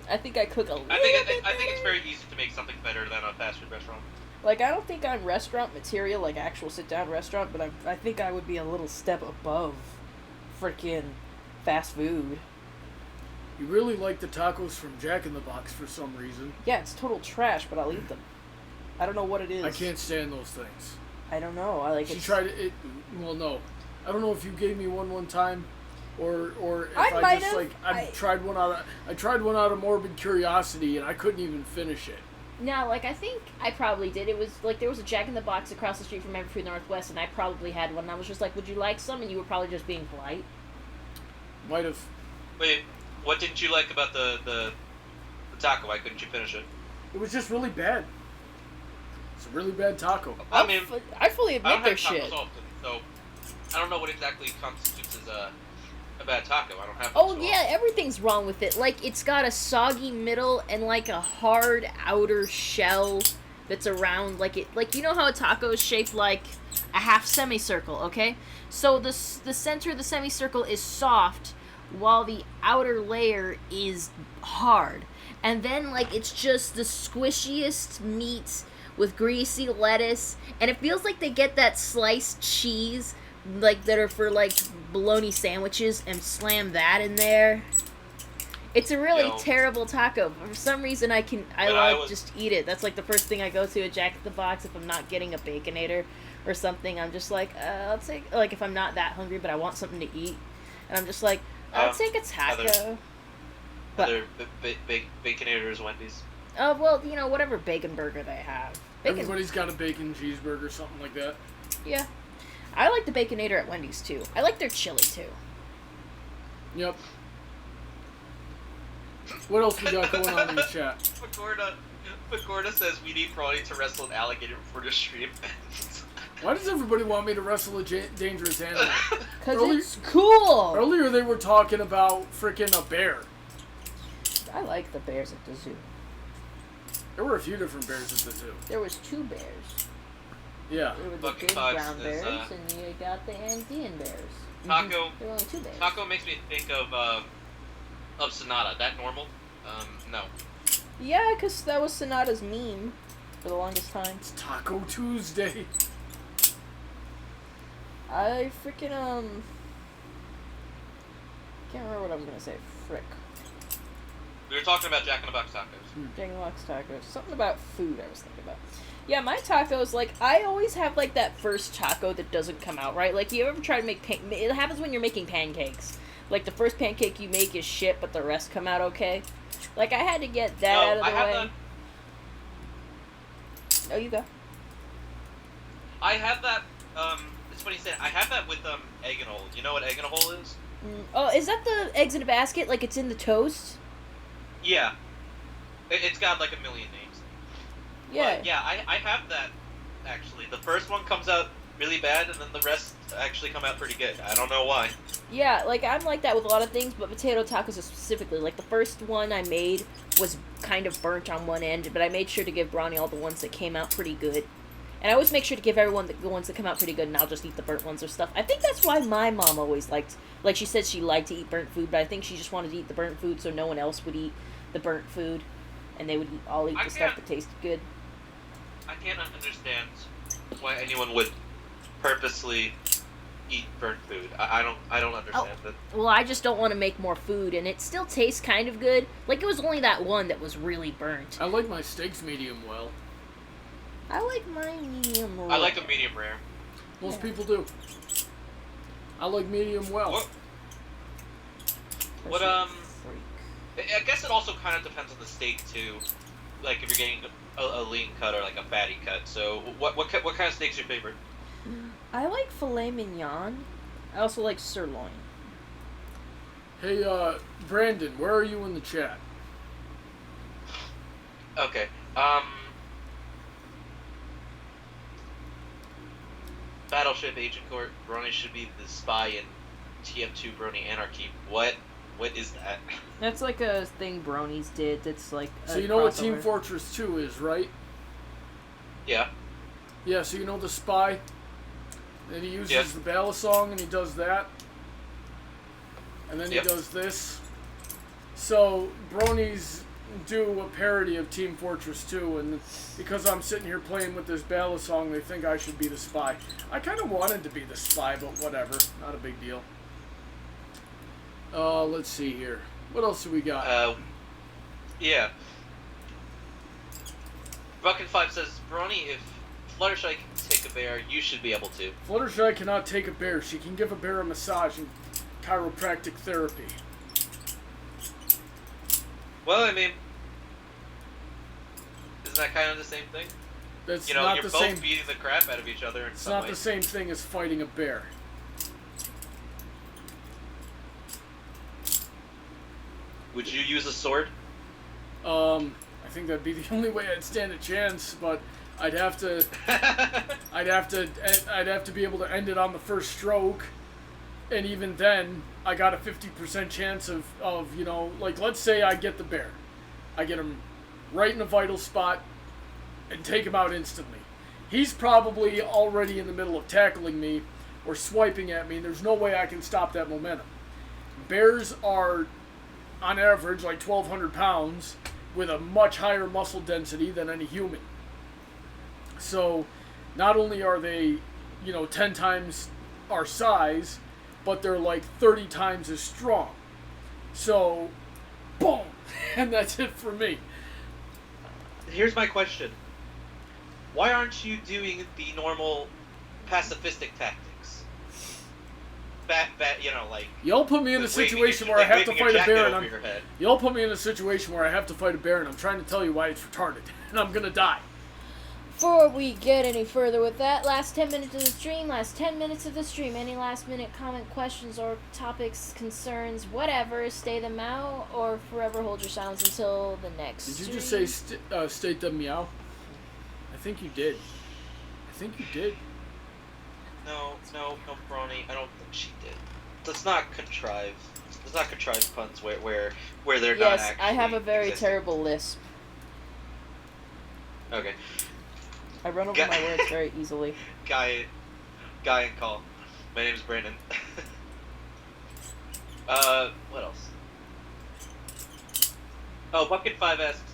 I think I cook a little I think bit it's better. very easy to make something better than a fast food restaurant. Like, I don't think I'm restaurant material, like actual sit-down restaurant, but I think I would be a little step above freaking fast food. You really like the tacos from Jack in the Box for some reason. Yeah, it's total trash, but I'll eat them. I don't know what it is. I can't stand those things. I don't know. I like it. She tried it. Well, no. I don't know if you gave me one time, or if I just might have. I tried one out of morbid curiosity and I couldn't even finish it. No, like, I think I probably did. It was, like, there was a Jack in the Box across the street from Everfood Northwest, and I probably had one, and I was just like, would you like some? And you were probably just being polite. Might have. Wait, what didn't you like about the taco? Why couldn't you finish it? It was just really bad. It's a really bad taco. I mean, I fully I admit don't their have shit. tacos often, so I don't know what exactly constitutes as a bad taco. I don't have. Oh, them so yeah, often. everything's wrong with it. Like, it's got a soggy middle and, like, a hard outer shell that's around, like, you know how a taco is shaped like a half semicircle, okay? So the center of the semicircle is soft, while the outer layer is hard. And then, like, it's just the squishiest meat with greasy lettuce, and it feels like they get that sliced cheese, like, that are for, like, bologna sandwiches, and slam that in there. It's a really terrible taco. For some reason, just eat it. That's, like, the first thing I go to at Jack in the Box if I'm not getting a Baconator or something. I'm just like, I'll take, like, if I'm not that hungry, but I want something to eat, and I'm just like, I'll take a taco. Other Baconators, Wendy's. Oh, well, you know, whatever bacon burger they have. Everybody's got a bacon cheeseburger, something like that. Yeah. I like the Baconator at Wendy's, too. I like their chili, too. Yep. What else we got going on in the chat? Pacorda says we need Brawny to wrestle an alligator before the stream. Why does everybody want me to wrestle a dangerous animal? Because it's cool! Earlier they were talking about freaking a bear. I like the bears at the zoo. There were a few different bears at the zoo. There was 2 bears. Yeah. There were the Bucket big Fox brown is, bears, and you got the Andean bears. Taco. There were only 2 bears. Taco makes me think of Sonata. That normal? No. Yeah, because that was Sonata's meme for the longest time. It's Taco Tuesday. I freaking, can't remember what I was going to say. Frick. We were talking about Jack in the Box tacos. Jack in the Box tacos. Something about food I was thinking about. Yeah, my tacos, like, I always have, like, that first taco that doesn't come out right. Like, you ever try to make it happens when you're making pancakes. Like, the first pancake you make is shit, but the rest come out okay. Like, I had to get that out of the way. Oh, you go. I had that, It's funny you said. I have that with egg in a hole. You know what egg in a hole is? Oh, is that the eggs in a basket? Like it's in the toast? Yeah. It's got like a million names. Yeah. But, yeah, I have that, actually. The first one comes out really bad, and then the rest actually come out pretty good. I don't know why. Yeah, like I'm like that with a lot of things, but potato tacos specifically. Like the first one I made was kind of burnt on one end, but I made sure to give Bronny all the ones that came out pretty good. And I always make sure to give everyone the ones that come out pretty good, and I'll just eat the burnt ones or stuff. I think that's why my mom always liked, like she said she liked to eat burnt food, but I think she just wanted to eat the burnt food so no one else would eat the burnt food, and they would all eat the stuff that tasted good. I can't understand why anyone would purposely eat burnt food. I don't understand that. Well, I just don't want to make more food, and it still tastes kind of good. Like, it was only that one that was really burnt. I like my steaks medium well. I like mine medium rare. I like a medium rare. Most people do. I like medium well. What I guess it also kind of depends on the steak too. Like if you're getting a lean cut or like a fatty cut. So what kind of steak's your favorite? I like filet mignon. I also like sirloin. Hey, Brandon, where are you in the chat? Okay. Battleship Agent Court, Brony should be the spy in TF2 Brony Anarchy. What is that? That's like a thing Bronies did. That's like So you know what Team Fortress 2 is, right? Yeah. Yeah, so you know the spy? And he uses the ballad song and he does that. And then he does this. So Bronies do a parody of Team Fortress 2, and because I'm sitting here playing with this ballad song, they think I should be the spy. I kind of wanted to be the spy, but whatever. Not a big deal. Let's see here. What else do we got? Yeah. Bucket5 says, Brony, if Fluttershy can take a bear, you should be able to. Fluttershy cannot take a bear. She can give a bear a massage and chiropractic therapy. Well, I mean, isn't that kind of the same thing? That's you know, not you're the both same. beating the crap out of each other in It's some not ways. the same thing as fighting a bear. Would you use a sword? I think that'd be the only way I'd stand a chance, but I'd have to be able to end it on the first stroke, and even then, I got a 50% chance of you know, like let's say I get the bear, I get him right in a vital spot, and take him out instantly. He's probably already in the middle of tackling me or swiping at me, and there's no way I can stop that momentum. Bears are, on average, like 1,200 pounds, with a much higher muscle density than any human. So, not only are they, you know, 10 times our size, but they're like 30 times as strong. So, boom! And that's it for me. Here's my question. Why aren't you doing the normal pacifistic tactics? You know, like... Y'all put me in a situation where I have to fight a bear, and Y'all put me in a situation where I have to fight a bear, and I'm trying to tell you why it's retarded, and I'm gonna die. Before we get any further with that, last 10 minutes of the stream, any last minute comment, questions, or topics, concerns, whatever, stay them out, or forever hold your silence until the next Did you stream. just say state them meow? I think you did. No, Brony, I don't think she did. Let's not contrive puns where they're not Yes, actually I have a very existing. terrible lisp. Okay. I run over my words very easily. Guy and call. My name's Brandon. What else? Oh, Bucket5 asks,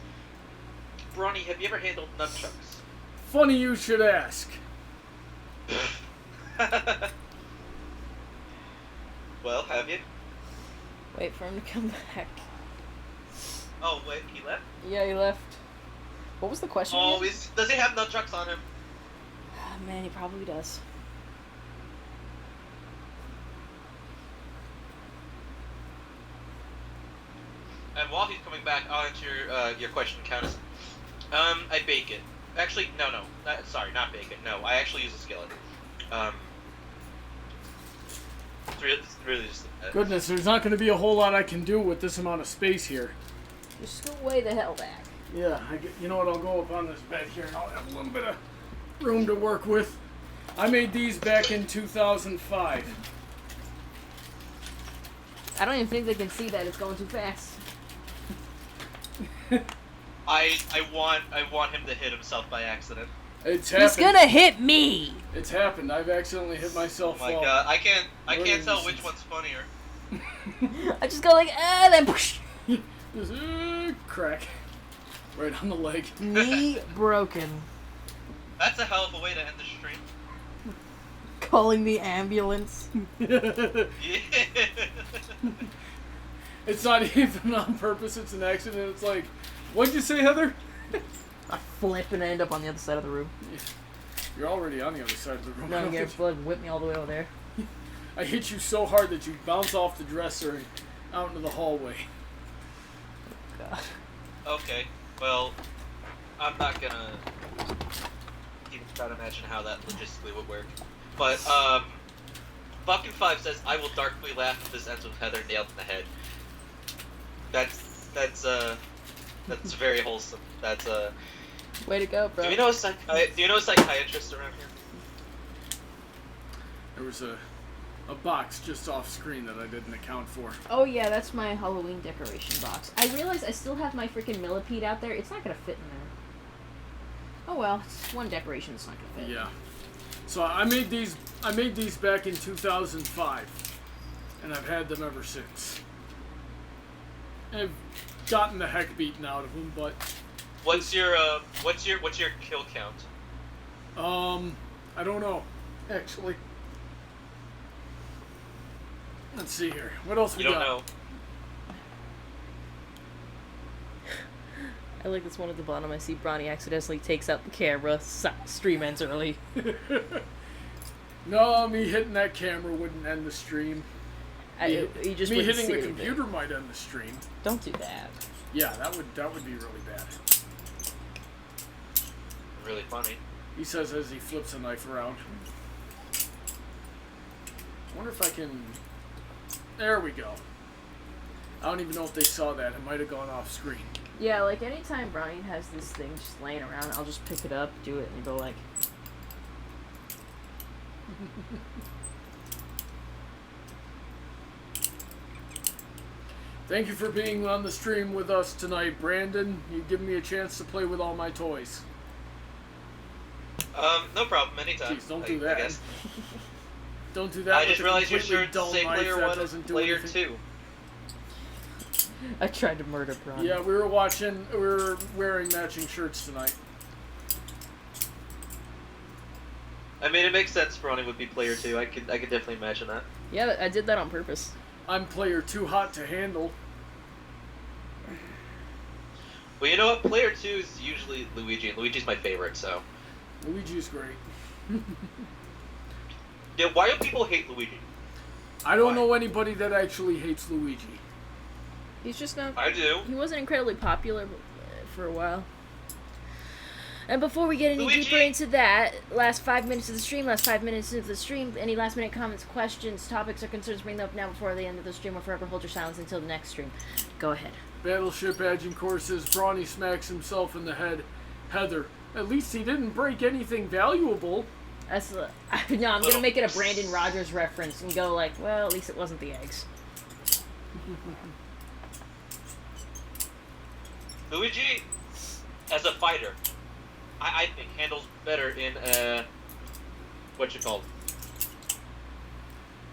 Brony, have you ever handled nunchucks? Funny you should ask. Well, have you? Wait for him to come back. Oh, wait, he left? Yeah, he left. What was the question? Oh, again? does he have nunchucks on him? Oh, man, he probably does. And while he's coming back, I'll answer your question, Countess. I bake it. Actually, no. Sorry, not bake it. No, I actually use a skillet. It's really just a bed. Goodness, there's not going to be a whole lot I can do with this amount of space here. Just go way the hell back. Yeah, you know what? I'll go up on this bed here and I'll have a little bit of room to work with. I made these back in 2005. I don't even think they can see that. It's going too fast. I want him to hit himself by accident. It's happened. He's gonna hit me! It's happened. I've accidentally hit myself. Oh my god, I can't tell which one's funnier. I just go like, then push. Just, crack. Right on the leg. Knee broken. That's a hell of a way to end the stream. Calling the ambulance. Yeah. It's not even on purpose, it's an accident. It's like, what'd you say, Heather? I flip and I end up on the other side of the room. You're already on the other side of the room. Then I get blood and whip me all the way over there. I hit you so hard that you bounce off the dresser and out into the hallway. God. Okay, well, I'm not gonna even try to imagine how that logistically would work. But, Buckin5 says, I will darkly laugh if this ends with Heather nailed in the head. That's very wholesome. That's, Way to go, bro. do you know a psychiatrist around here? There was a box just off screen that I didn't account for. Oh yeah, that's my Halloween decoration box. I realized I still have my freaking millipede out there. It's not gonna fit in there. Oh well, it's one decoration that's not gonna fit. Yeah. So I made these back in 2005, and I've had them ever since. I've gotten the heck beaten out of them, but What's your kill count? I don't know, actually. Let's see here. What else we You got? don't know. I like this one at the bottom. I see Bronny accidentally takes out the camera. Stream ends early. No, me hitting that camera wouldn't end the stream. You just me wouldn't hitting see the anything. computer might end the stream. Don't do that. Yeah, that would be really bad. Really funny. He says as he flips a knife around. I wonder if I can... There we go. I don't even know if they saw that. It might have gone off screen. Yeah, like anytime Brian has this thing just laying around, I'll just pick it up, do it, and go like... Thank you for being on the stream with us tonight, Brandon. You've given me a chance to play with all my toys. No problem. Anytime. Jeez, don't I do that. guess. Don't do that. I with just a realized your completely shirt dull say knife player that 1 doesn't do player anything. 2. I tried to murder Brian. Yeah, we were wearing matching shirts tonight. I mean, it makes sense Bronny would be player 2. I could definitely imagine that. Yeah, I did that on purpose. I'm player too hot to handle. Well, you know what? Player 2 is usually Luigi, and Luigi's my favorite, so... Luigi's great. Yeah, why do people hate Luigi? I don't Why? know anybody that actually hates Luigi. He's just not... I do. He wasn't incredibly popular for a while. And before we get any Luigi! deeper into that, last 5 minutes of the stream, any last minute comments, questions, topics, or concerns, bring them up now before the end of the stream, or forever hold your silence until the next stream. Go ahead. Battleship Agincourt says Brawny smacks himself in the head. Heather, at least he didn't break anything valuable. That's no, I'm gonna make it a Brandon Rogers reference and go like, well, at least it wasn't the eggs. Luigi, as a fighter, I think handles better in what you call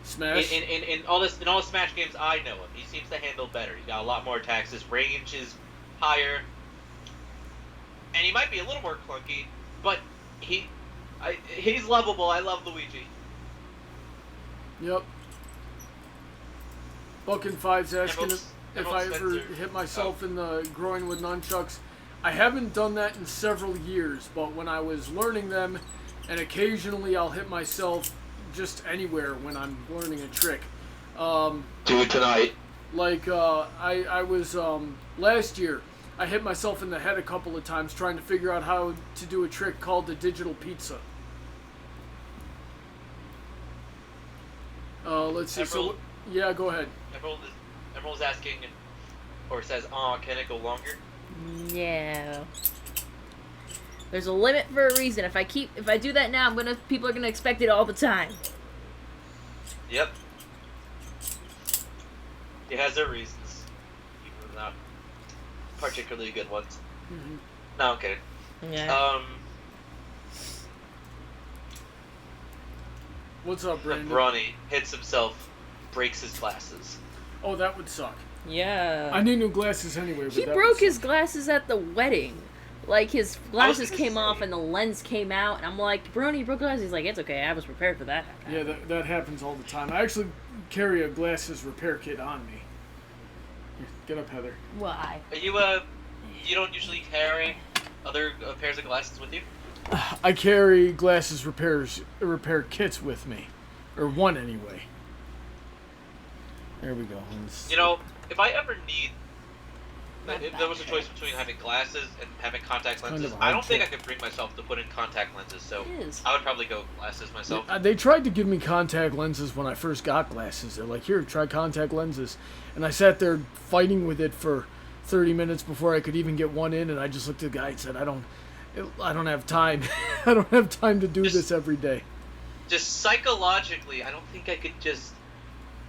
Smash. in all the Smash games I know of. He seems to handle better. He's got a lot more attacks. His range is higher, and he might be a little more clunky, but he's lovable. I love Luigi. Yep. Buckin5's asking if I ever Spencer. hit myself in the groin with nunchucks. I haven't done that in several years, but when I was learning them, and occasionally I'll hit myself just anywhere when I'm learning a trick. Do it tonight. Like, I was, last year, I hit myself in the head a couple of times trying to figure out how to do a trick called the digital pizza. Let's see. Emerald, Yeah, go ahead. Emerald's asking, or says, "Aw, can it go longer?" Yeah. There's a limit for a reason. If I do that now, people are gonna expect it all the time. Yep. It has their reasons, even not particularly good ones. Mm-hmm. No, I'm kidding. Yeah. What's up, Brandon? Brawny hits himself, breaks his glasses. Oh, that would suck. Yeah. I need new glasses anyway. But He that broke would his suck. glasses at the wedding. Like, his glasses gonna came say. off and the lens came out, and I'm like, Brony, you broke glasses? He's like, it's okay, I was prepared for that. Yeah, that happens all the time. I actually carry a glasses repair kit on me. Here, get up, Heather. Why? Are you you don't usually carry other pairs of glasses with you? I carry glasses repair kits with me, or one anyway. There we go. You know, if I ever need, Not if that there was a bad. choice between having glasses and having contact kind lenses, of I hard don't think to- I could bring myself to put in contact lenses. So It is. I would probably go glasses myself. They tried to give me contact lenses when I first got glasses. They're like, here, try contact lenses. And I sat there fighting with it for 30 minutes before I could even get one in, and I just looked at the guy and said, I don't have time. I don't have time to do this every day. Just psychologically, I don't think I could just,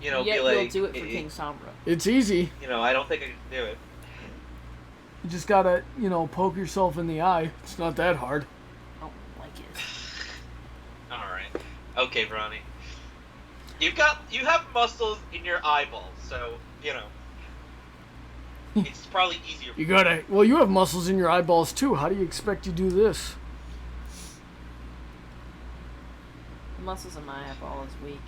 Yet be like, you'll do it for King Sombra. It's easy. I don't think I could do it. You just gotta, poke yourself in the eye. It's not that hard. I don't like it. All right, okay, Bronny. You have muscles in your eyeballs, so it's probably easier. You have muscles in your eyeballs too. How do you expect you do this? The muscles in my eyeball is weak.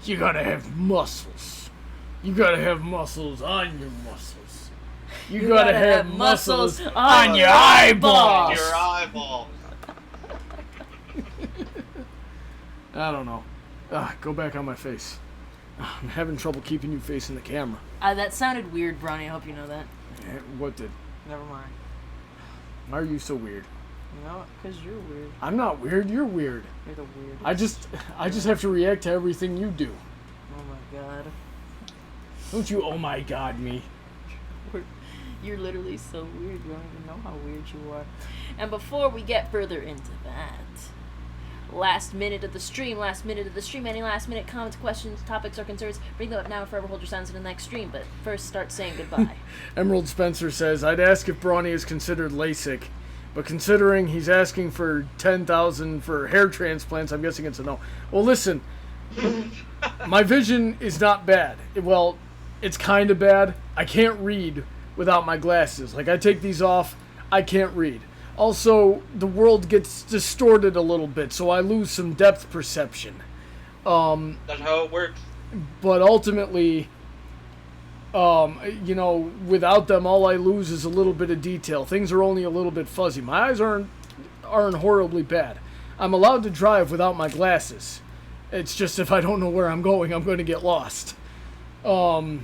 You gotta have muscles. You gotta have muscles on your muscles. You gotta have muscles on your eyeballs. Your eyeball. I don't know. Go back on my face. I'm having trouble keeping you facing the camera. That sounded weird, Bronny. I hope you know that. What did? Never mind. Why are you so weird? No, because you're weird. I'm not weird. You're weird. You're the weirdest. I just have to react to everything you do. Oh my god. Don't you? Oh my God, me. You're literally so weird. You don't even know how weird you are. And before we get further into that, last minute of the stream. Any last minute comments, questions, topics, or concerns? Bring them up now or forever hold your silence in the next stream. But first, start saying goodbye. Emerald Spencer says, I'd ask if Brawny is considered LASIK, but considering he's asking for $10,000 for hair transplants, I'm guessing it's a no. Well, listen, my vision is not bad. Well, it's kind of bad. I can't read without my glasses. Like, I take these off, I can't read. Also, the world gets distorted a little bit, so I lose some depth perception. That's how it works. But ultimately, without them, all I lose is a little bit of detail. Things are only a little bit fuzzy. My eyes aren't horribly bad. I'm allowed to drive without my glasses. It's just if I don't know where I'm going to get lost. How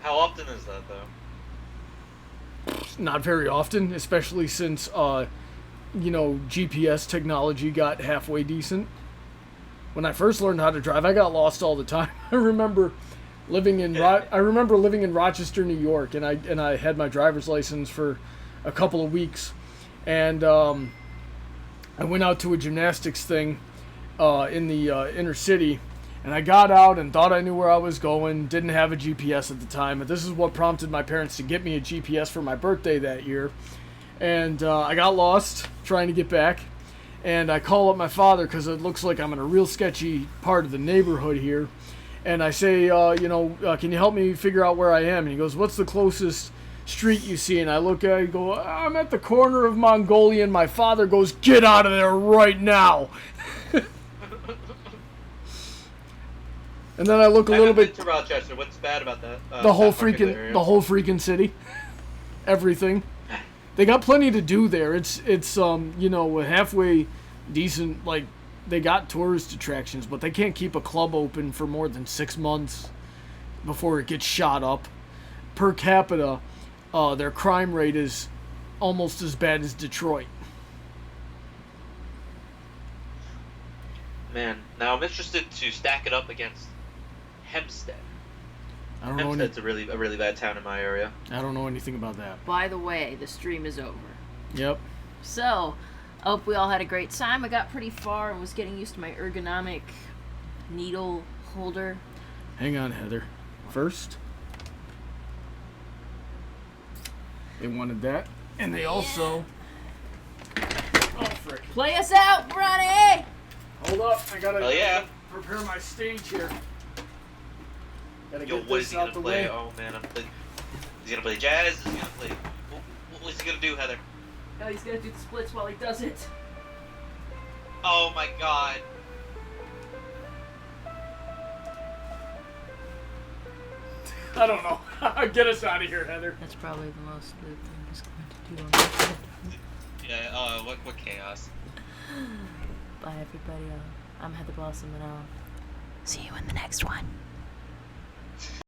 often is that, though? Not very often, especially since, GPS technology got halfway decent. When I first learned how to drive, I got lost all the time. I remember living in Rochester, New York, and I had my driver's license for a couple of weeks, and I went out to a gymnastics thing in the inner city, and I got out and thought I knew where I was going, didn't have a GPS at the time, but this is what prompted my parents to get me a GPS for my birthday that year, and I got lost trying to get back, and I call up my father because it looks like I'm in a real sketchy part of the neighborhood here, and I say, can you help me figure out where I am? And he goes, what's the closest street you see? And I look at it and go, I'm at the corner of Mongolia, and my father goes, get out of there right now. And then I look a little bit to Rochester. What's bad about that? the whole that particular area? freaking city. Everything. They got plenty to do there. It's halfway decent, like they got tourist attractions, but they can't keep a club open for more than 6 months before it gets shot up. Per capita, their crime rate is almost as bad as Detroit. Man, now I'm interested to stack it up against Hempstead. I don't know. Hempstead's a really bad town in my area. I don't know anything about that. By the way, the stream is over. Yep. So, I hope we all had a great time. I got pretty far and was getting used to my ergonomic needle holder. Hang on, Heather. First, they wanted that, and they also. Oh frick! Play us out, Bronny! Hold up, I gotta Oh, yeah. prepare my stage here. Gotta Yo, get what this is he gonna out the play? way. Oh man, Is he gonna play jazz? Is he gonna play? What's he gonna do, Heather? Oh, he's gonna do the splits while he does it. Oh my god. I don't know. Get us out of here, Heather. That's probably the most loop I'm just going to do on this. Yeah, what chaos. Bye, everybody. I'm Heather Blossom, and I'll see you in the next one.